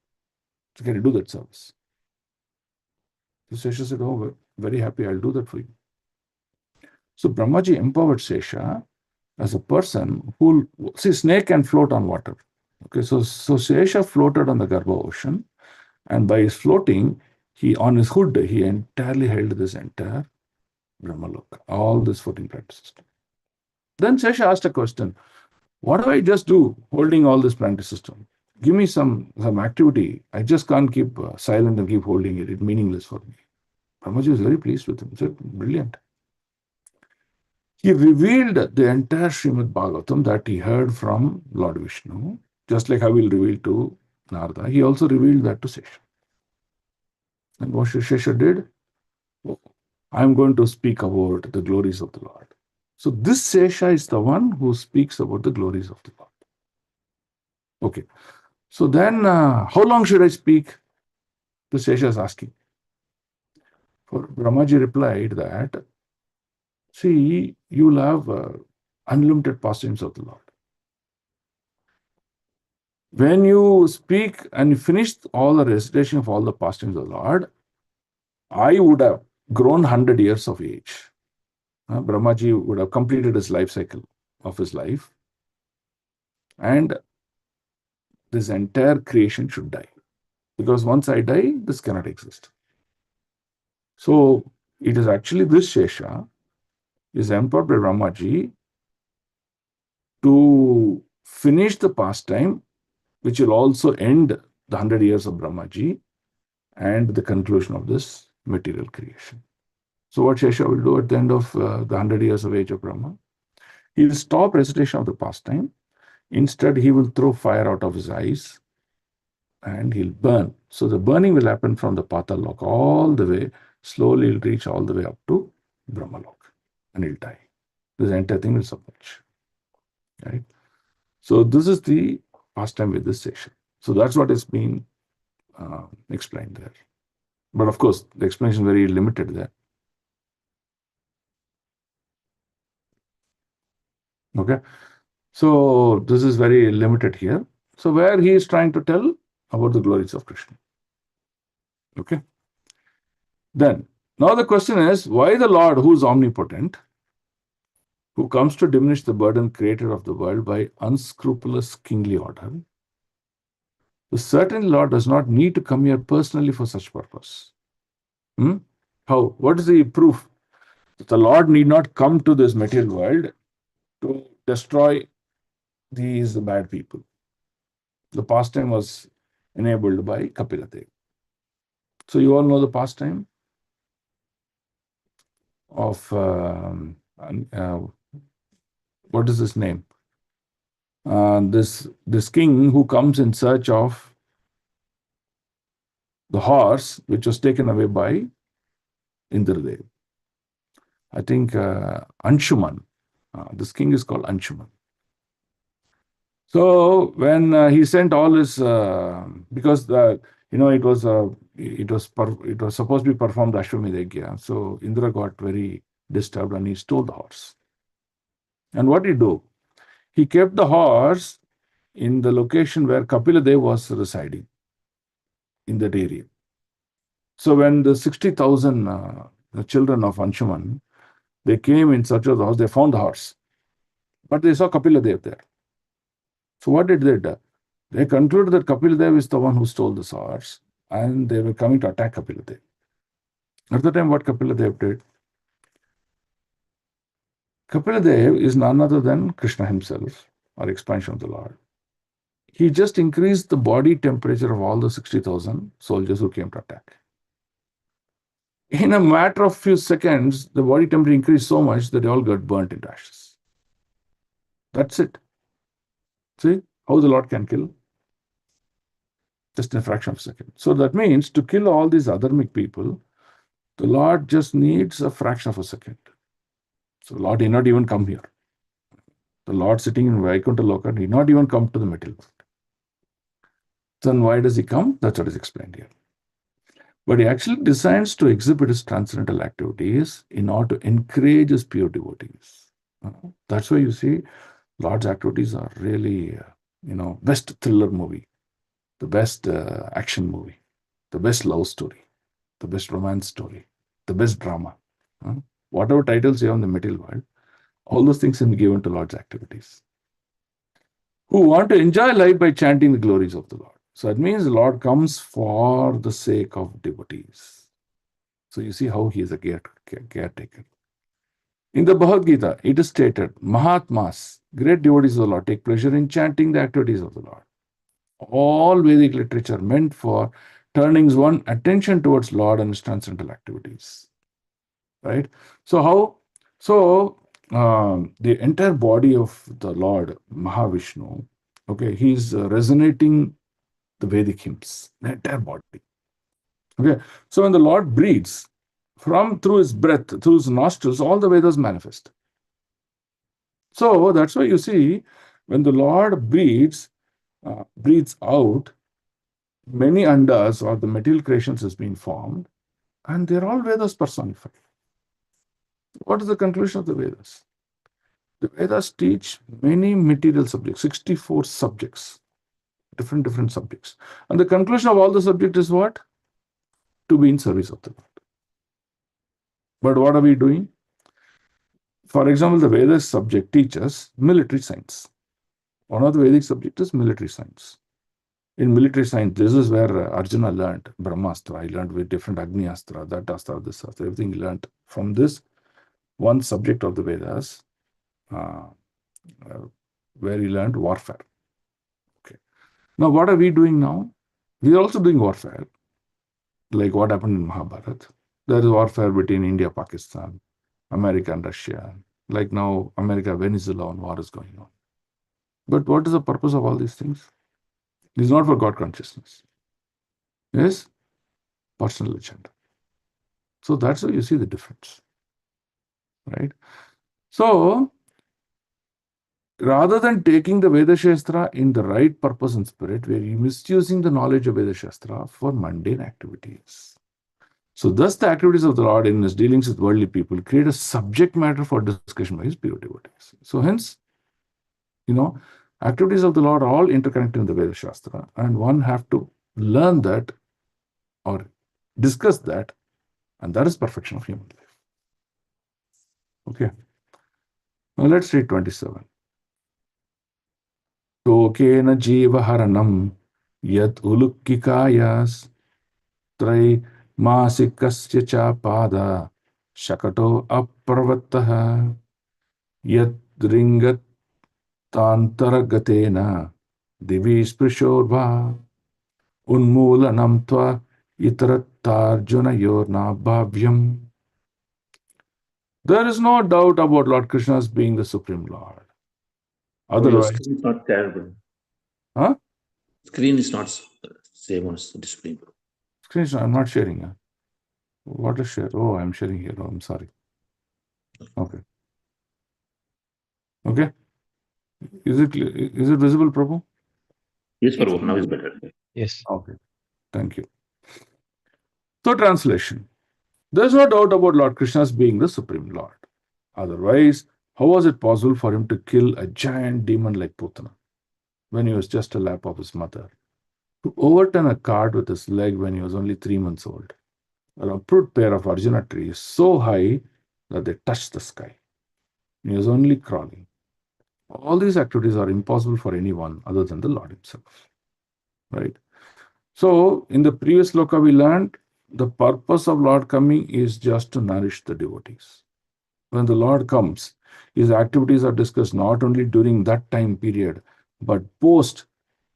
So can you do that service? So Sesha said, oh, very happy, I'll do that for you. So Brahmaji empowered Sesha as a person who, see, snake can float on water. Okay, so Sesha floated on the Garbha ocean, and by his floating, on his hood, he entirely held this entire Brahmaloka, all this 14 planet system. Then Sesha asked a question, what do I just do holding all this planetary system? Give me some activity. I just can't keep silent and keep holding it. It's meaningless for me. Brahmaji was very pleased with him. He said, brilliant. He revealed the entire Srimad Bhagavatam that he heard from Lord Vishnu, just like how he'll reveal to Narada. He also revealed that to Sesha. And what Sesha did, I'm going to speak about the glories of the Lord. So this Sesha is the one who speaks about the glories of the Lord. Okay. So then, how long should I speak? The Sesha is asking. For Brahmaji replied that, see, you will have unlimited pastimes of the Lord. When you speak and you finish all the recitation of all the pastimes of the Lord, I would have grown 100 years of age. Brahmaji would have completed his life cycle of his life, and this entire creation should die. Because once I die, this cannot exist. So it is actually this Shesha is empowered by Brahmaji to finish the pastime, which will also end the 100 years of Brahmaji and the conclusion of this material creation. So what Shesha will do at the end of the 100 years of age of Brahma, he will stop recitation of the pastime. Instead, he will throw fire out of his eyes and he'll burn. So the burning will happen from the Patalok all the way, slowly he'll reach all the way up to Brahmalok and he'll die. This entire thing will submerge. Right? So this is the pastime with this section. So that's what is being explained there. But of course, the explanation is very limited there. Okay. So this is very limited here. So where he is trying to tell about the glories of Krishna. Okay. Then, now the question is, why the Lord, who is omnipotent, who comes to diminish the burden created of the world by unscrupulous kingly order, the certain Lord does not need to come here personally for such purpose. How? What is the proof that the Lord need not come to this material world to destroy these bad people? The pastime was enabled by Kapila Dev. So you all know the pastime of what is his name? This king who comes in search of the horse which was taken away by Indradev. I think Anshuman. This king is called Anshuman. So when he sent all his, because it was supposed to be performed Ashwamedha Yajna. So Indra got very disturbed and he stole the horse. And what did he do? He kept the horse in the location where Kapila Dev was residing, in that area. So when the 60,000 the children of Anshuman, they came in search of the horse, they found the horse. But they saw Kapila Dev there. So what did they do? They concluded that Kapila Dev is the one who stole this horse, and they were coming to attack Kapila Dev. At the time, what Kapila Dev did? Kapila Dev is none other than Krishna himself, or expansion of the Lord. He just increased the body temperature of all the 60,000 soldiers who came to attack. In a matter of few seconds, the body temperature increased so much that they all got burnt into ashes. That's it. See how the Lord can kill? Just in a fraction of a second. So that means to kill all these adharmic people, the Lord just needs a fraction of a second. So the Lord did not even come here. The Lord sitting in Vaikuntha Loka did not even come to the material world. Then why does he come? That's what is explained here. But he actually designs to exhibit his transcendental activities in order to encourage his pure devotees. That's why you see Lord's activities are really, best thriller movie, the best action movie, the best love story, the best romance story, the best drama. Whatever titles you have in the material world, all those things can be given to Lord's activities. Who want to enjoy life by chanting the glories of the Lord. So that means the Lord comes for the sake of devotees. So you see how he is a caretaker. In the Bhagavad Gita, it is stated, Mahatmas, great devotees of the Lord, take pleasure in chanting the activities of the Lord. All Vedic literature meant for turning one's attention towards Lord and his transcendental activities. Right? So how? So the entire body of the Lord, Mahavishnu, okay, he's resonating the Vedic hymns, the entire body. Okay, so when the Lord breathes, through his breath, through his nostrils, all the Vedas manifest. So that's why you see, when the Lord breathes out, many andas or the material creations has been formed, and they're all Vedas personified. What is the conclusion of the Vedas? The Vedas teach many material subjects, 64 subjects, different subjects. And the conclusion of all the subjects is what? To be in service of the Lord. But what are we doing? For example, the Vedas subject teaches military science. One of the Vedic subjects is military science. In military science, this is where Arjuna learned Brahmastra. He learned with different Agni Astra, that Astra, this Astra, everything he learned from this one subject of the Vedas, where he learned warfare. Okay. Now, what are we doing now? We are also doing warfare, like what happened in Mahabharata. There is warfare between India, Pakistan, America and Russia. Like now, America, Venezuela, and war is going on. But what is the purpose of all these things? It is not for God consciousness. is personal agenda. So that's how you see the difference, right? So rather than taking the Veda Shastra in the right purpose and spirit, we are misusing the knowledge of Veda Shastra for mundane activities. So thus the activities of the Lord in his dealings with worldly people create a subject matter for discussion by his pure devotees. So hence, activities of the Lord are all interconnected in the Veda Shastra, and one have to learn that or discuss that, and that is perfection of human life. Okay. Now let's read 27. Tokena jiva haranam yat ulukkikayas trai masikasya cha pada shakato apravatah yat ringat tantaragateena divi sprishorva unmoolanam tva itarattarjuna yorna bhavyam. There is no doubt about Lord Krishna's being the Supreme Lord.
Your
Otherwise,
screen is not terrible.
huh?
Screen is not same on the display.
Screen, I'm not sharing. What is share? Oh, I'm sharing here. Oh, I'm sorry. Okay. Okay. Is it visible, Prabhu?
Yes, Prabhu, now is better.
Yes.
Okay. Thank you. So, translation. There's no doubt about Lord Krishna's being the Supreme Lord. Otherwise, how was it possible for him to kill a giant demon like Putana when he was just a lap of his mother? To overturn a cart with his leg when he was only 3 months old? A uproot pair of Arjuna trees so high that they touched the sky. He was only crawling. All these activities are impossible for anyone other than the Lord himself. Right? So, in the previous sloka, we learned the purpose of Lord coming is just to nourish the devotees. When the Lord comes, his activities are discussed not only during that time period, but post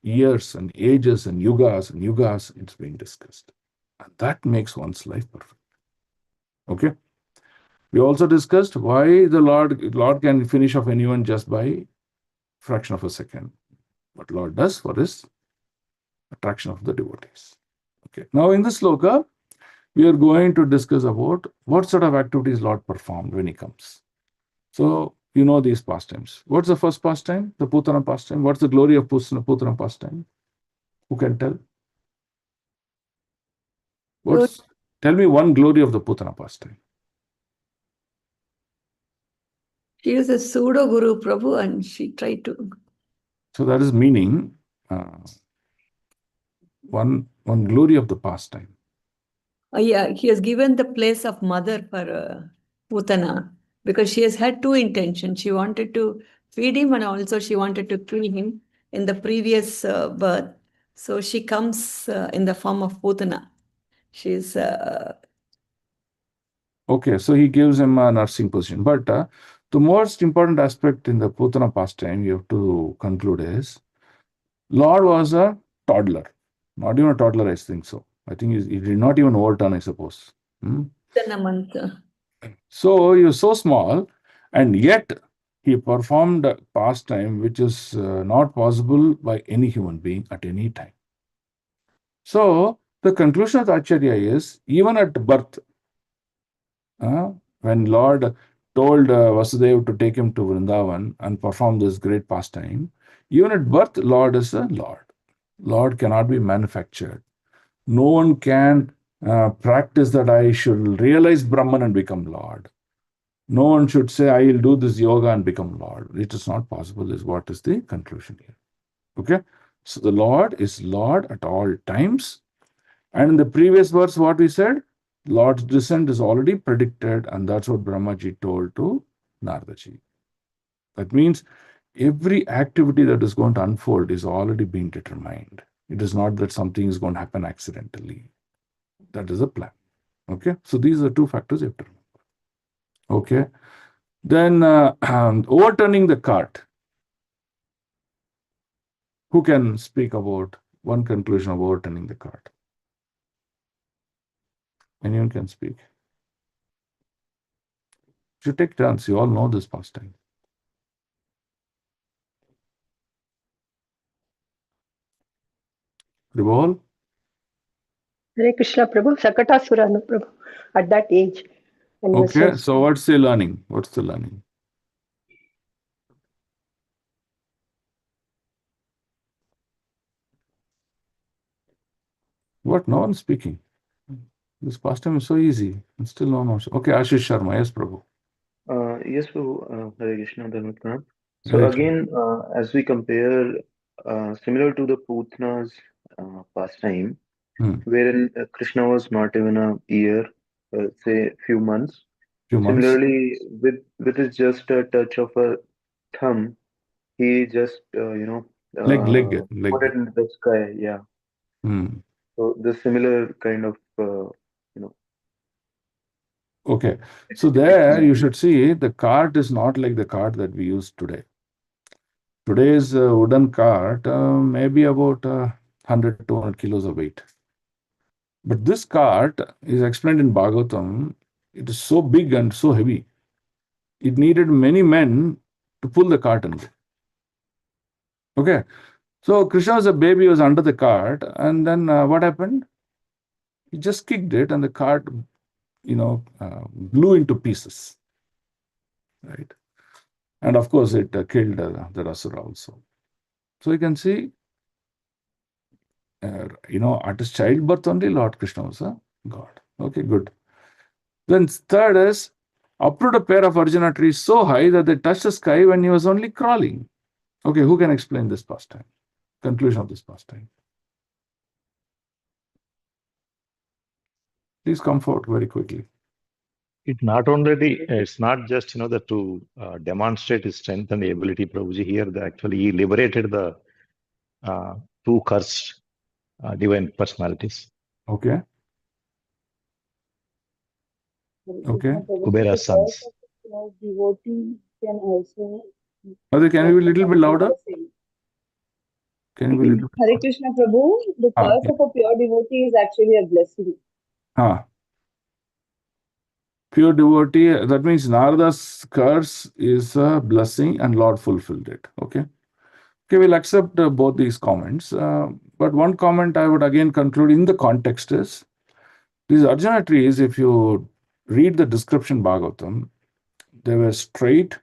years and ages and yugas, it's being discussed. And that makes one's life perfect. Okay? We also discussed why the Lord can finish off anyone just by fraction of a second. What Lord does for his attraction of the devotees. Okay. Now in this sloka, we are going to discuss about what sort of activities Lord performed when he comes. So you know these pastimes. What's the first pastime? The Putana pastime. What's the glory of Putana pastime? Who can tell? Tell me one glory of the Putana pastime.
She was a pseudo guru, Prabhu, and she tried to.
So that is meaning one glory of the pastime.
Yeah, he has given the place of mother for Putana because she has had two intentions. She wanted to feed him and also she wanted to kill him in the previous birth. So she comes in the form of Putana. She's
Okay, so he gives him a nursing position. But the most important aspect in the Putana pastime you have to conclude is Lord was a toddler. Not even a toddler, I think so. I think he did not even overturn, I suppose.
Putana month.
So he was so small, and yet he performed a pastime which is not possible by any human being at any time. So the conclusion of the Acharya is even at birth, when Lord told Vasudeva to take him to Vrindavan and perform this great pastime, even at birth, Lord is a Lord. Lord cannot be manufactured. No one can practice that I should realize Brahman and become Lord. No one should say, I will do this yoga and become Lord. It is not possible, is what is the conclusion here. Okay? So the Lord is Lord at all times. And in the previous verse, what we said, Lord's descent is already predicted, and that's what Brahmaji told to Naradaji. That means every activity that is going to unfold is already being determined. It is not that something is going to happen accidentally. That is a plan. Okay? So these are two factors you have to remember. Okay? Then overturning the cart. Who can speak about one conclusion of overturning the cart? Anyone can speak. You take turns. You all know this pastime. Ribol?
Hare Krishna Prabhu, Sakatasura, no Prabhu, at that age. And he was
Okay,
so
so what's the learning? What's the learning? What? No one's speaking. This pastime is so easy. And still no one wants. Okay, Ashish Sharma. Yes, Prabhu.
Yes, Prabhu, Hare Krishna, Dharmatram. So
Hare Krishna.
again, as we compare, similar to the Putna's pastime,
Hmm.
wherein Krishna was not even a year, say few months.
Few months.
Similarly, with his just a touch of a thumb, he just put
Leg.
it in the sky. Yeah.
Hmm.
So the similar kind of you know
Okay. So there you should see the cart is not like the cart that we use today. Today's wooden cart may be about 100, 200 kilos of weight. But this cart is explained in Bhagavatam. It is so big and so heavy. It needed many men to pull the cart in. Okay. So Krishna was a baby, he was under the cart, and then what happened? He just kicked it, and the cart, blew into pieces, right? And of course, it killed the Asura also. So you can see, at his childbirth only, Lord Krishna was a god. Okay, good. Then third is, uprooted a pair of Arjuna trees so high that they touched the sky when he was only crawling. Okay, who can explain this pastime? Conclusion of this pastime. Please come forward very quickly.
It's not just that to demonstrate his strength and ability, Prabhuji. Here, actually, he liberated the two cursed divine personalities,
Okay, okay.
Kubera's sons.
Devotee can also
Mother, can you be a little bit louder?
blessing.
Can you be a little bit
Hare
louder?
Krishna Prabhu, the curse
Yeah.
of a pure devotee is actually a blessing.
Pure devotee, that means Narada's curse is a blessing and Lord fulfilled it. Okay. Okay, we'll accept both these comments. But one comment I would again conclude in the context is these Arjuna trees, if you read the description Bhagavatam, they were straight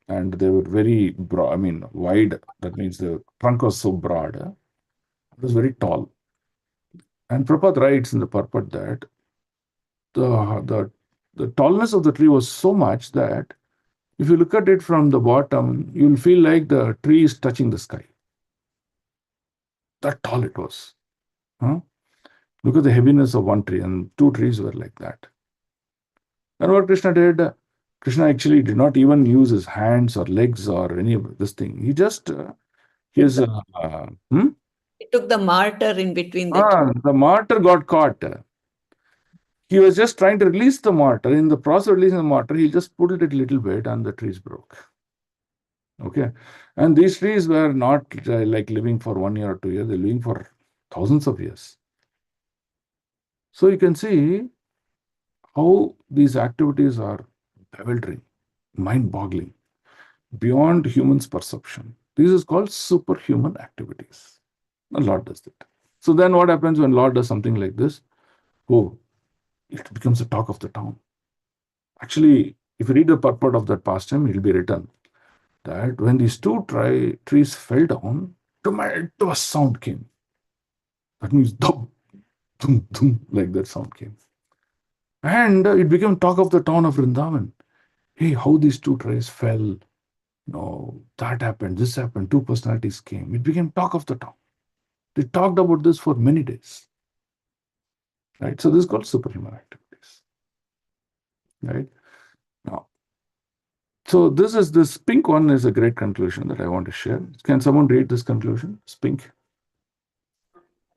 and they were very broad, wide. That means the trunk was so broad. It was very tall. And Prabhupada writes in the purport that the tallness of the tree was so much that if you look at it from the bottom, you'll feel like the tree is touching the sky. That tall it was. Huh? Look at the heaviness of one tree, and two trees were like that. And what Krishna did, Krishna actually did not even use his hands or legs or any of this thing. He just, his,
He took the martyr in between the two.
the martyr got caught. He was just trying to release the martyr. In the process of releasing the martyr, he just pulled it a little bit and the trees broke. Okay. And these trees were not like living for 1 year or 2 years, they're living for thousands of years. So you can see how these activities are bewildering, mind boggling, beyond humans' perception. This is called superhuman activities. The Lord does it. So then what happens when Lord does something like this? Oh, it becomes a talk of the town. Actually, if you read the purport of that pastime, it will be written that when these two trees fell down, tremendous sound came. That means dum, dum, dum, like that sound came. And it became talk of the town of Vrindavan. Hey, how these two trees fell. No, that happened, this happened, two personalities came. It became talk of the town. They talked about this for many days. Right? So this is called superhuman activities. Right? Now, so this pink one is a great conclusion that I want to share. Can someone read this conclusion? It's pink.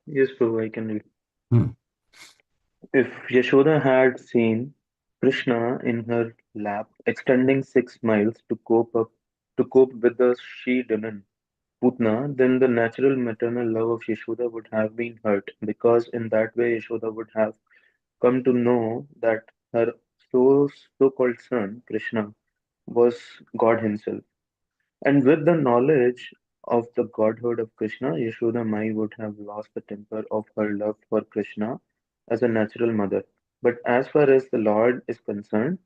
Yes, Prabhu, I can read.
Hmm.
If Yashoda had seen Krishna in her lap extending 6 miles to cope with the she-demon Putna, then the natural maternal love of Yashoda would have been hurt, because in that way Yashoda would have come to know that her so-called son, Krishna, was God himself. And with the knowledge of the godhood of Krishna, Yashoda Mai would have lost the temper of her love for Krishna as a natural mother. But as far as the Lord is concerned,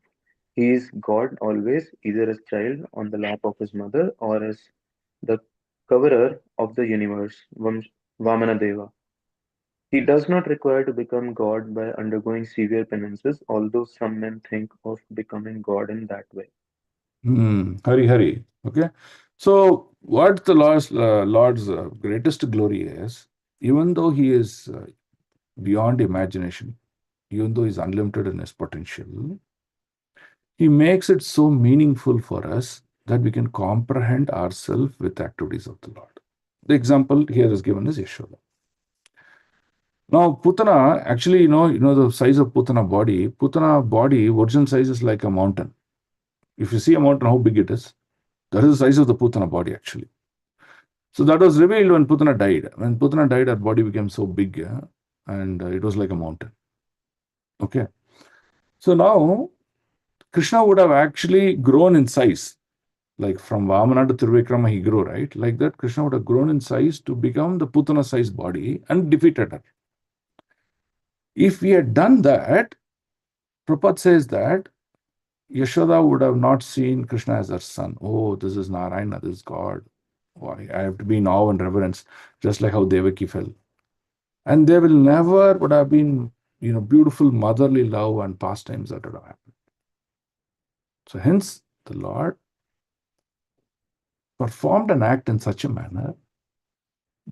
he is God always, either as child on the lap of his mother or as the coverer of the universe, Vamana Deva. He does not require to become God by undergoing severe penances, although some men think of becoming God in that way.
Hari. Okay. So, what the Lord's greatest glory is, even though he is beyond imagination, even though he's unlimited in his potential, he makes it so meaningful for us that we can comprehend ourselves with the activities of the Lord. The example here is given is Yashoda. Now, Putana, actually, you know the size of Putana body. Putana body, original size is like a mountain. If you see a mountain, how big it is, that is the size of the Putana body, actually. So that was revealed when Putana died. When Putana died, her body became so big, and it was like a mountain. Okay. So now, Krishna would have actually grown in size. Like from Vamana to Trivikrama, he grew, right? Like that, Krishna would have grown in size to become the Putana sized body and defeated her. If we had done that, Prabhupada says that Yashoda would have not seen Krishna as her son. Oh, this is Narayana, this is God. Why? I have to be in awe and reverence, just like how Devaki fell. And there will never would have been, beautiful motherly love and pastimes that would have happened. So hence, the Lord performed an act in such a manner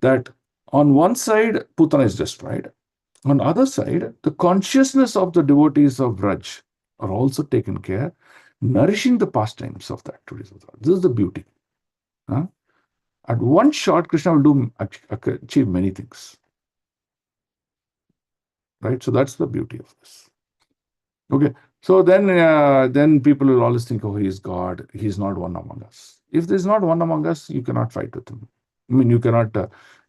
that on one side, Putana is destroyed. On the other side, the consciousness of the devotees of Raj are also taken care, nourishing the pastimes of the activities of the Lord. This is the beauty. Huh? At one shot, Krishna will achieve many things. Right? So that's the beauty of this. Okay. So then people will always think, oh, he is God. He is not one among us. If there is not one among us, you cannot fight with him. I mean, you cannot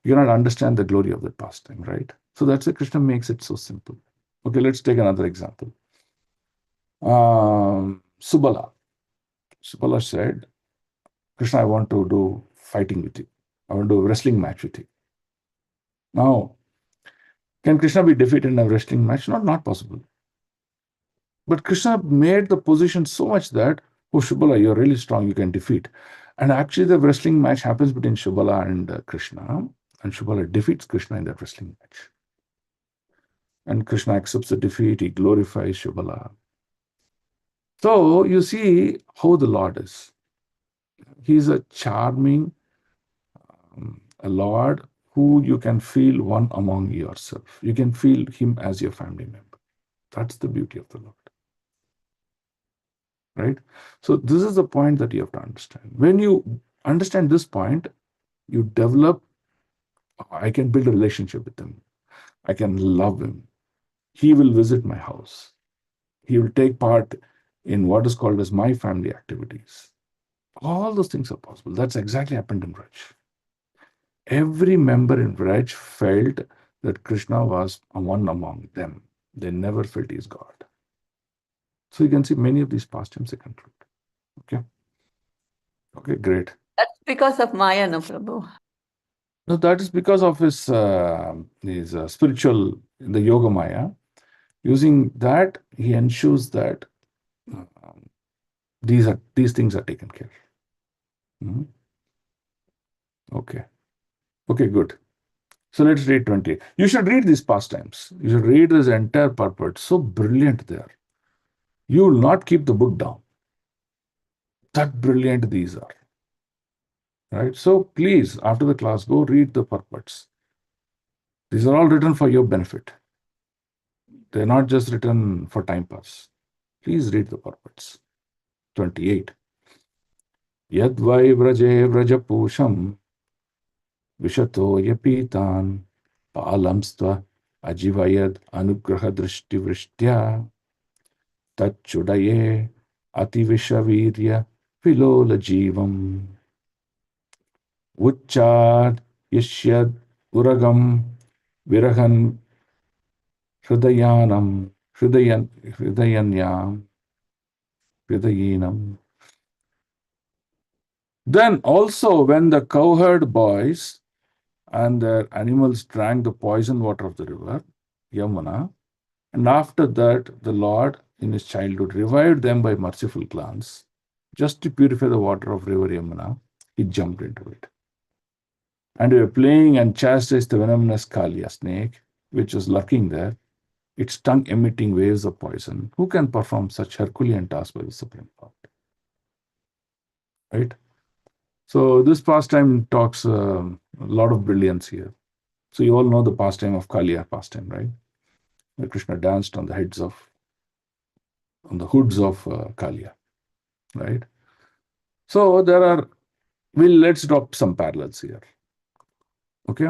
understand the glory of that pastime, right? So that's why Krishna makes it so simple. Okay, let's take another example. Subala. Subala said, Krishna, I want to do fighting with you. I want to do a wrestling match with you. Now, can Krishna be defeated in a wrestling match? Not possible. But Krishna made the position so much that, oh, Shubala, you're really strong, you can defeat. And actually, the wrestling match happens between Shubala and Krishna, and Shubala defeats Krishna in that wrestling match. And Krishna accepts the defeat, he glorifies Shubala. So you see how the Lord is. He's a charming a Lord who you can feel one among yourself. You can feel him as your family member. That's the beauty of the Lord. Right? So this is the point that you have to understand. When you understand this point, you develop, I can build a relationship with him. I can love him. He will visit my house. He will take part in what is called as my family activities. All those things are possible. That's exactly happened in Raj. Every member in Raj felt that Krishna was one among them. They never felt he is God. So you can see many of these pastimes are conclude. Okay. Okay, great.
That's because of Maya, no, Prabhu.
No, that is because of his spiritual, the Yoga Maya. Using that, he ensures that these things are taken care. Okay. Okay, good. So let's read 20. You should read these pastimes. You should read this entire purport. So brilliant there. You will not keep the book down. That brilliant these are. Right? So please, after the class, go read the purports. These are all written for your benefit. They're not just written for time pass. Please read the purports. 28. Yadvai vraje vrajapusham vishato yapitan palamstva ajivayad anugraha drishti vrishtya tachudaye ativishavirya vilola jivam Uchchad Yashyad Uragam Virahan Hridayanyam Hridayanam. Then also when the cowherd boys and their animals drank the poison water of the river, Yamuna, And after that, the Lord, in his childhood, revived them by merciful glance. Just to purify the water of river Yamuna, he jumped into it. And we were playing and chastised the venomous Kalia snake, which was lurking there, its tongue emitting waves of poison. Who can perform such Herculean task by the Supreme Lord? Right? So this pastime talks a lot of brilliance here. So you all know the pastime of Kalia pastime, right? Where Krishna danced on the hoods of Kalia, right? So let's drop some parallels here. Okay.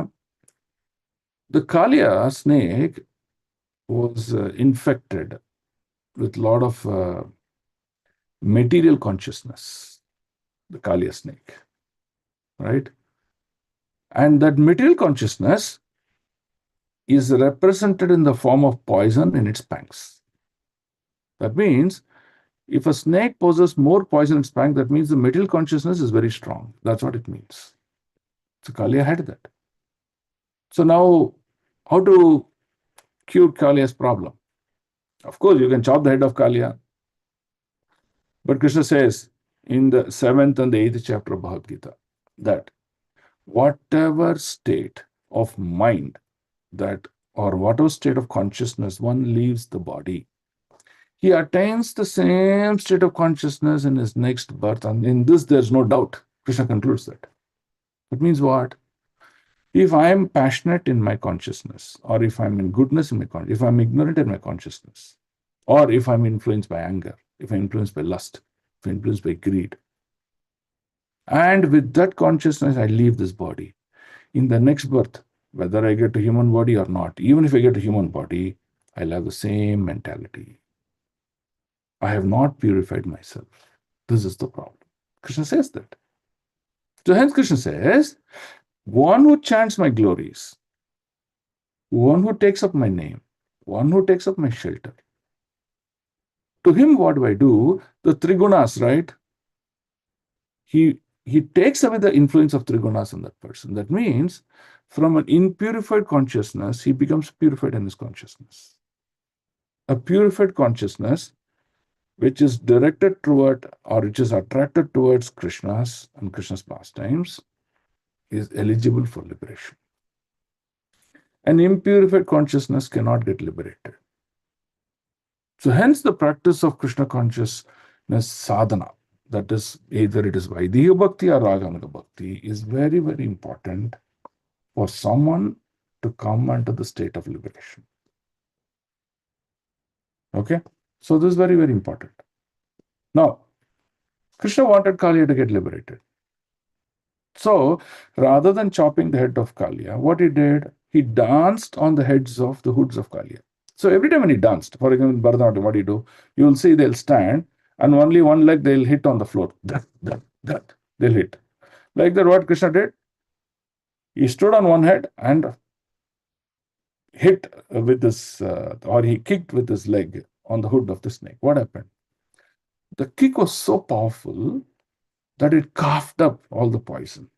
The Kalia snake was infected with a lot of material consciousness, the Kalia snake, right? And that material consciousness is represented in the form of poison in its fangs. That means if a snake possesses more poison in its fang, that means the material consciousness is very strong. That's what it means. So Kalia had that. So now, how to cure Kalia's problem? Of course, you can chop the head of Kalia. But Krishna says in the 7th and the 8th chapter of Bhagavad Gita that whatever state of mind or whatever state of consciousness one leaves the body, he attains the same state of consciousness in his next birth. And in this, there's no doubt. Krishna concludes that. That means what? If I am passionate in my consciousness, or if I'm in goodness in my consciousness, if I'm ignorant in my consciousness, or if I'm influenced by anger, if I'm influenced by lust, if I'm influenced by greed, and with that consciousness, I leave this body. In the next birth, whether I get a human body or not, even if I get a human body, I'll have the same mentality. I have not purified myself. This is the problem. Krishna says that. So hence Krishna says, one who chants my glories, one who takes up my name, one who takes up my shelter. To him, what do I do? The Trigunas, right? He takes away the influence of Trigunas on that person. That means from an impurified consciousness, he becomes purified in his consciousness. A purified consciousness which is directed toward or which is attracted towards Krishna's and Krishna's pastimes is eligible for liberation. An impurified consciousness cannot get liberated. So hence the practice of Krishna consciousness sadhana, that is either it is Vaidhiya Bhakti or Raganuga Bhakti, is very, very important for someone to come into the state of liberation. Okay? So this is very, very important. Now, Krishna wanted Kaliya to get liberated. So, rather than chopping the head of Kaliya, what he did, he danced on the hoods of Kaliya. So every time when he danced, for example, in Bharatanatyam, what do you do? You will see they'll stand and only one leg they'll hit on the floor. That. They'll hit. Like that, what Krishna did? He stood on one head and hit with this, or he kicked with his leg on the hood of the snake. What happened? The kick was so powerful that it coughed up all the poison.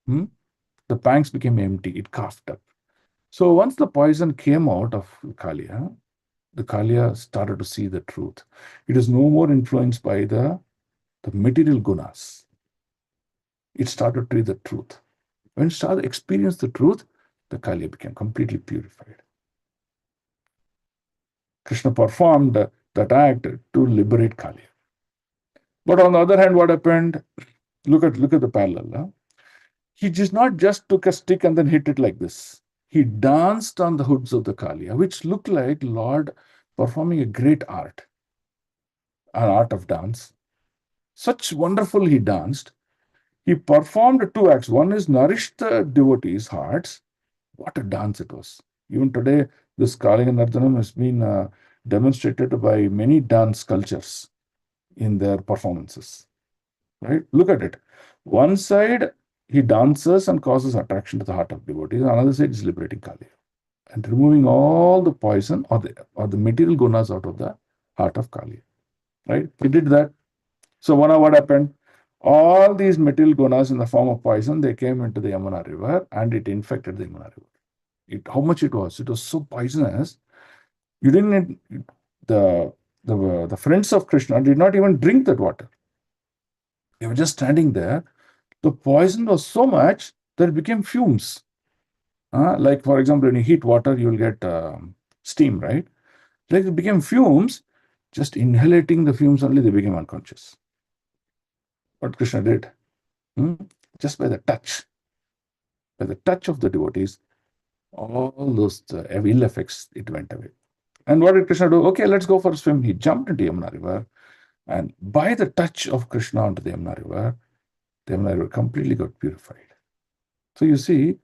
The pangs became empty. It coughed up. So once the poison came out of Kaliya, the Kaliya started to see the truth. It is no more influenced by the material gunas. It started to see the truth. When it started to experience the truth, the Kaliya became completely purified. Krishna performed that act to liberate Kaliya. But on the other hand, what happened? Look at the parallel. Huh? He just not just took a stick and then hit it like this. He danced on the hoods of the Kaliya, which looked like Lord performing a great art, an art of dance. Such wonderful he danced. He performed two acts. One is nourished the devotees' hearts. What a dance it was. Even today, this Kalinga Nardanam has been demonstrated by many dance cultures in their performances. Right? Look at it. One side, he dances and causes attraction to the heart of devotees. Another side is liberating Kaliya and removing all the poison or the material gunas out of the heart of Kaliya. Right? He did that. So what happened? All these material gunas in the form of poison, they came into the Yamuna river and it infected the Yamuna river. How much it was? It was so poisonous You didn't, the friends of Krishna did not even drink that water. They were just standing there. The poison was so much that it became fumes. Like, for example, when you heat water, you will get steam, right? Like it became fumes. Just inhalating the fumes only, they became unconscious. What Krishna did, just by the touch of the devotees, all those ill effects, it went away. And what did Krishna do? Okay, let's go for a swim. He jumped into Yamuna River, and by the touch of Krishna onto the Yamuna River completely got purified. So you see,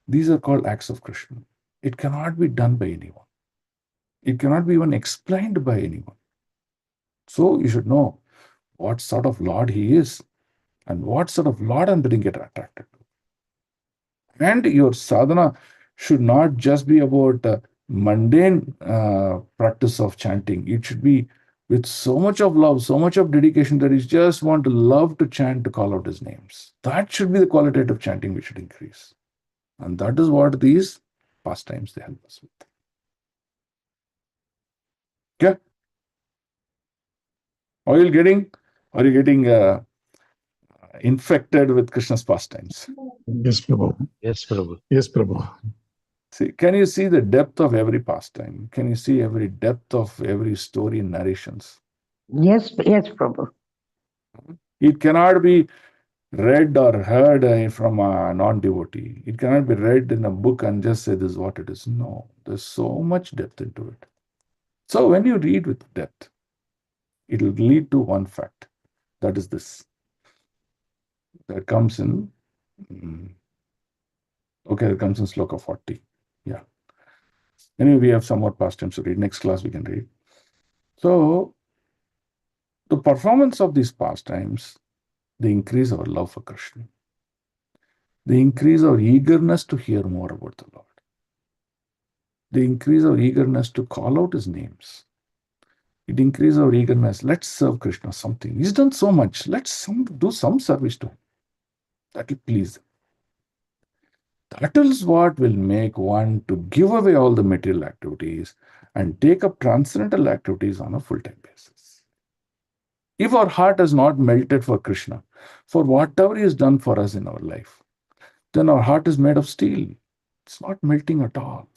these are called acts of Krishna. It cannot be done by anyone. It cannot be even explained by anyone. So you should know what sort of Lord he is and what sort of Lord I'm going to get attracted to. And your sadhana should not just be about mundane practice of chanting. It should be with so much of love, so much of dedication that you just want to love to chant, to call out his names. That should be the qualitative chanting we should increase. And that is what these pastimes they help us with. Okay? Are you getting infected with Krishna's pastimes?
Yes, Prabhu.
Yes, Prabhu.
Yes, Prabhu.
See, can you see the depth of every pastime? Can you see every depth of every story in narrations?
Yes, Prabhu.
It cannot be read or heard from a non-devotee. It cannot be read in a book and just say this is what it is. No, there's so much depth into it. So when you read with depth, it will lead to one fact. That is this. That comes in, it comes in Sloka 40. Yeah. Anyway, we have some more pastimes to read. Next class we can read. So the performance of these pastimes, they increase our love for Krishna. They increase our eagerness to hear more about the Lord. They increase our eagerness to call out his names. It increases our eagerness. Let's serve Krishna something. He's done so much. Let's do some service to him. That will please him. That is what will make one to give away all the material activities and take up transcendental activities on a full-time basis. If our heart has not melted for Krishna, for whatever he has done for us in our life, then our heart is made of steel. It's not melting at all.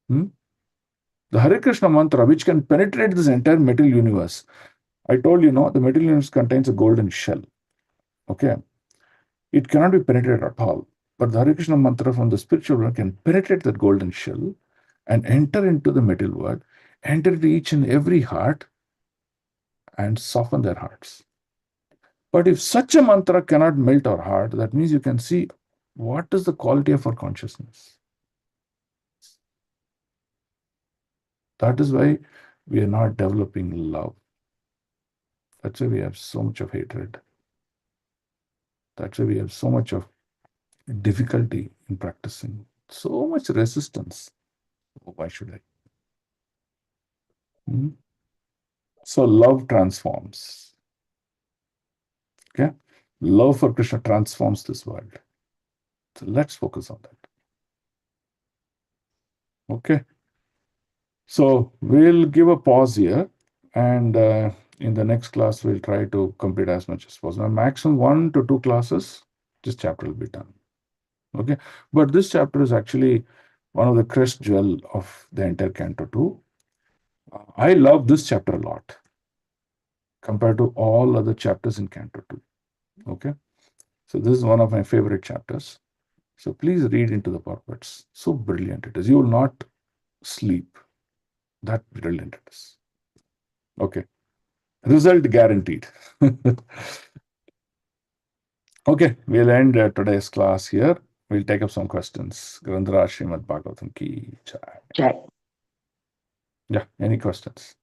The Hare Krishna mantra, which can penetrate this entire material universe. I told you, the material universe contains a golden shell. Okay. It cannot be penetrated at all. But the Hare Krishna mantra from the spiritual world can penetrate that golden shell and enter into the material world, enter into each and every heart and soften their hearts. But if such a mantra cannot melt our heart, that means you can see what is the quality of our consciousness. That is why we are not developing love. That's why we have so much of hatred. That's why we have so much of difficulty in practicing, so much resistance. Why should I? So love transforms. Okay? Love for Krishna transforms this world. So let's focus on that. Okay? So we'll give a pause here, and in the next class, we'll try to complete as much as possible. Maximum 1 to 2 classes, this chapter will be done. Okay? But this chapter is actually one of the crest jewel of the entire Canto 2. I love this chapter a lot compared to all other chapters in Canto 2. Okay? So this is one of my favorite chapters. So please read into the purports. So brilliant it is. You will not sleep. That brilliant it is. Okay. Result guaranteed. Okay, we'll end today's class here. We'll take up some questions. Grandhara Srimad Bhagavatham ki jai.
Jai.
Yeah, any questions?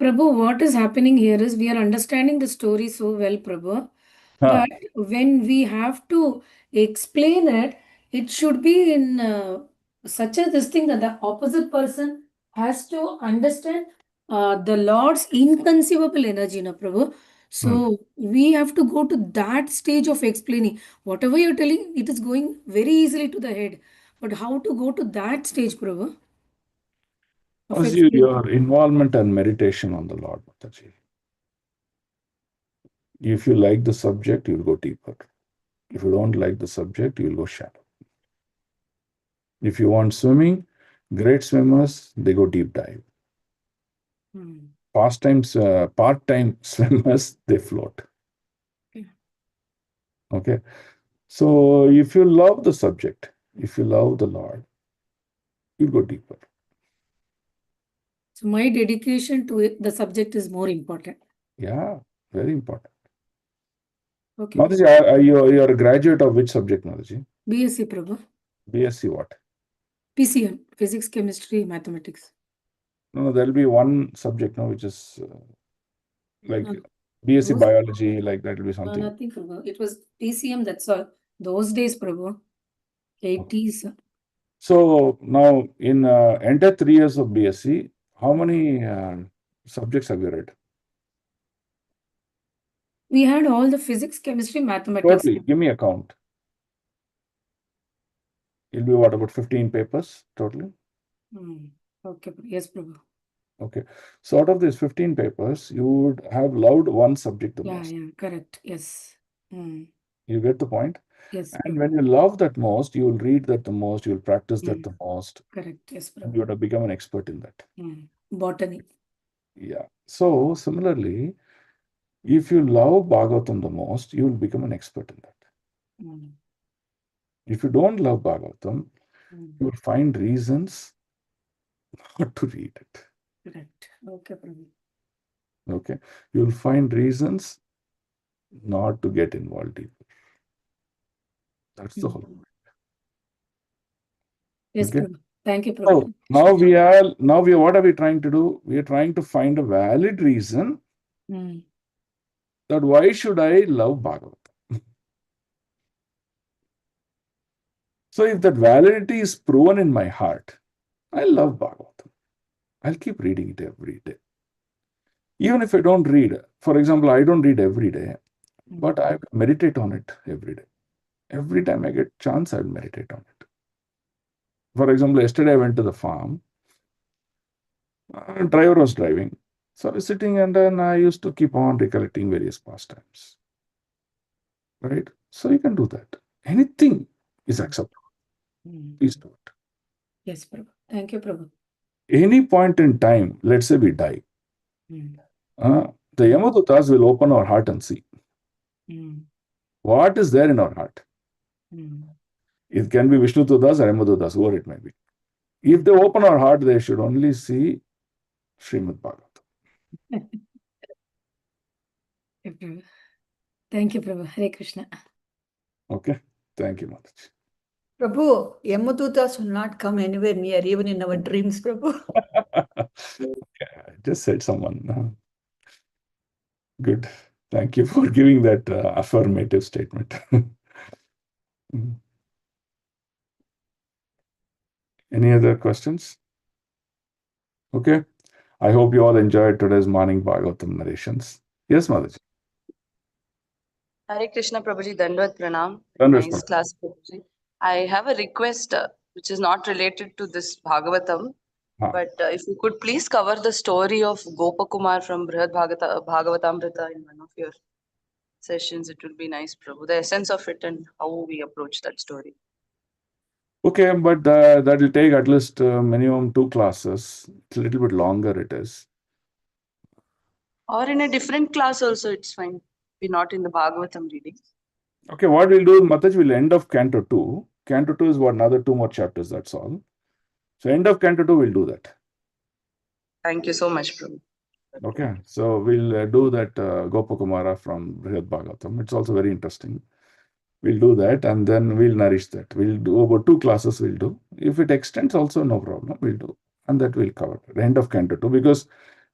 Prabhu, what is happening here is we are understanding the story so well, Prabhu.
Huh.
But when we have to explain it, it should be in such a this thing that the opposite person has to understand the Lord's inconceivable energy, na Prabhu. So we have to go to that stage of explaining. Whatever you're telling, it is going very easily to the head. But how to go to that stage, Prabhu? Of
As
explaining.
your involvement and meditation on the Lord, Mataji. If you like the subject, you'll go deeper. If you don't like the subject, you'll go shallow. If you want swimming, great swimmers, they go deep dive. Part-time swimmers, they float. Okay. So if you love the subject, if you love the Lord, you go deeper.
So my dedication to it, the subject is more important.
Yeah, very important.
Okay.
Mataji, you're a graduate of which subject, Mataji?
BSc, Prabhu.
BSc what?
PCM, Physics, Chemistry, Mathematics.
No, there'll be one subject now, which is like BSc Biology, like that will be something.
Nothing, Prabhu. It was PCM, that's all. Those days, Prabhu. 80s.
So now in entire 3 years of BSc, how many subjects have you read?
We had all the physics, chemistry, mathematics.
Totally, give me a count. It'll be what, about 15 papers totally?
Okay, yes, Prabhu.
Okay. So out of these 15 papers, you would have loved one subject the most.
Yeah, correct. Yes.
You get the point?
Yes.
And when you love that most, you will read that the most, you will practice that the most.
Correct. Yes, Prabhu.
And you would have become an expert in that.
Botany.
Yeah. So similarly, if you love Bhagavatam the most, you will become an expert in that. If you don't love Bhagavatam, you will find reasons not to read it.
Correct. Okay, Prabhu.
Okay. You will find reasons not to get involved deeper. That's the whole point.
Yes,
Okay.
Prabhu. Thank you, Prabhu.
So now what are we trying to do? We are trying to find a valid reason that why should I love Bhagavatam? So if that validity is proven in my heart, I love Bhagavatam. I'll keep reading it every day. Even if I don't read, for example, I don't read every day, but I meditate on it every day. Every time I get chance, I'll meditate on it. For example, yesterday I went to the farm. Driver was driving. So I was sitting and then I used to keep on recollecting various pastimes. Right? So you can do that. Anything is acceptable. Please do it.
Yes, Prabhu. Thank you, Prabhu.
Any point in time, let's say we die. The Yamadutas will open our heart and see. What is there in our heart? It can be Vishnu Tudas or Yamadutas, whoever it may be. If they open our heart, they should only see Srimad Bhagavatam.
Thank you, Prabhu. Hare Krishna.
Okay. Thank you, Mataji.
Prabhu, Yamadutas will not come anywhere near, even in our dreams, Prabhu.
Okay, I just said someone. Good. Thank you for giving that affirmative statement. Any other questions? Okay. I hope you all enjoyed today's morning Bhagavatam narrations. Yes, Mataji.
Hare Krishna Prabhuji, Dandvat Pranam.
Dandvat
Nice
Pranam.
class, Prabhuji. I have a request which is not related to this Bhagavatam, but if you could please cover the story of Gopakumar from Bhagavatamrita in one of your sessions, it would be nice, Prabhu. The essence of it and how we approach that story.
Okay, but that will take at least minimum 2 classes. It's a little bit longer it is.
Or in a different class also, it's fine. We're not in the Bhagavatam reading.
Okay, what we'll do, Mataji, will end of Canto 2. Canto 2 is what, another 2 more chapters, that's all. So end of Canto 2, we'll do that.
Thank you so much, Prabhu.
Okay, so we'll do that Gopakumara from Brihad Bhagavatam. It's also very interesting. We'll do that and then we'll nourish that. We'll do about 2 classes we'll do. If it extends also, no problem, we'll do. And that we'll cover the end of Canto 2, because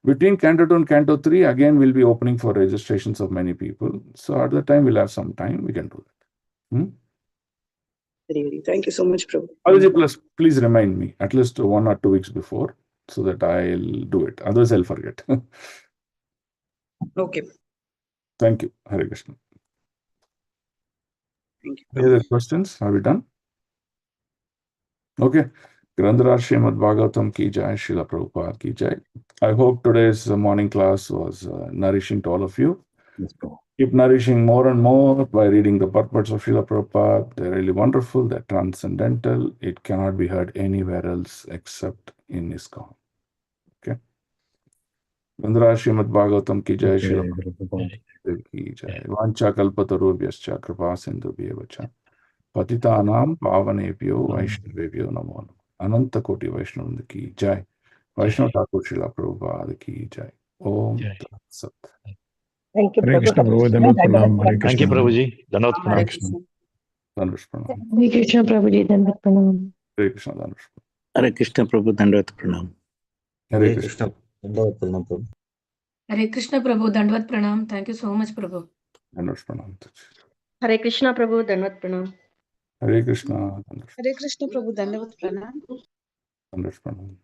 between Canto 2 and Canto 3, again, we'll be opening for registrations of many people. So at the time, we'll have some time, we can do that.
Thank you so much, Prabhu.
Alaji, please remind me at least 1 or 2 weeks before so that I'll do it. Otherwise, I'll forget.
Okay.
Thank you. Hare Krishna.
Thank you.
Any other questions? Are we done? Okay. Grandharaj Srimad Bhagavatam ki jai, Srila Prabhupada ki jai. I hope today's morning class was nourishing to all of you.
Yes, Prabhu.
Keep nourishing more and more by reading the purports of Srila Prabhupada. They're really wonderful. They're transcendental. It cannot be heard anywhere else except in ISKCON. Okay. Grandharaj Srimad Bhagavatam ki jai, Srila Prabhupada ki jai. Vancha kalpatarubhyascha kripa sindhubhyevacha. Patitanam pavanebhyo vaishnavebhyo namo namo. Ananta koti Vaishnavanda ki jai. Vaishnava Thakur Srila Prabhupada ki jai. Om Tat Sat.
Thank you,
Hare Krishna, Prabhu. Dandavat Pranam. Hare
Thank you,
Krishna.
Prabhuji. Dandavat
Hare
Pranam.
Krishna.
Dandavat Pranam.
Hare Krishna, Prabhuji, Dandavat Pranam.
Hare Krishna, Dandavat Pranam.
Hare Krishna, Prabhu, Dandavat Pranam.
Hare Krishna.
Dandavat Pranam, Prabhu.
Hare Krishna Prabhu, Dandvat Pranam. Thank you so much, Prabhu.
Dandavat Pranam.
Hare Krishna Prabhu, Dandavat Pranam.
Hare Krishna.
Hare Krishna Prabhu, Dandavat Pranam.
Dandavat Pranam.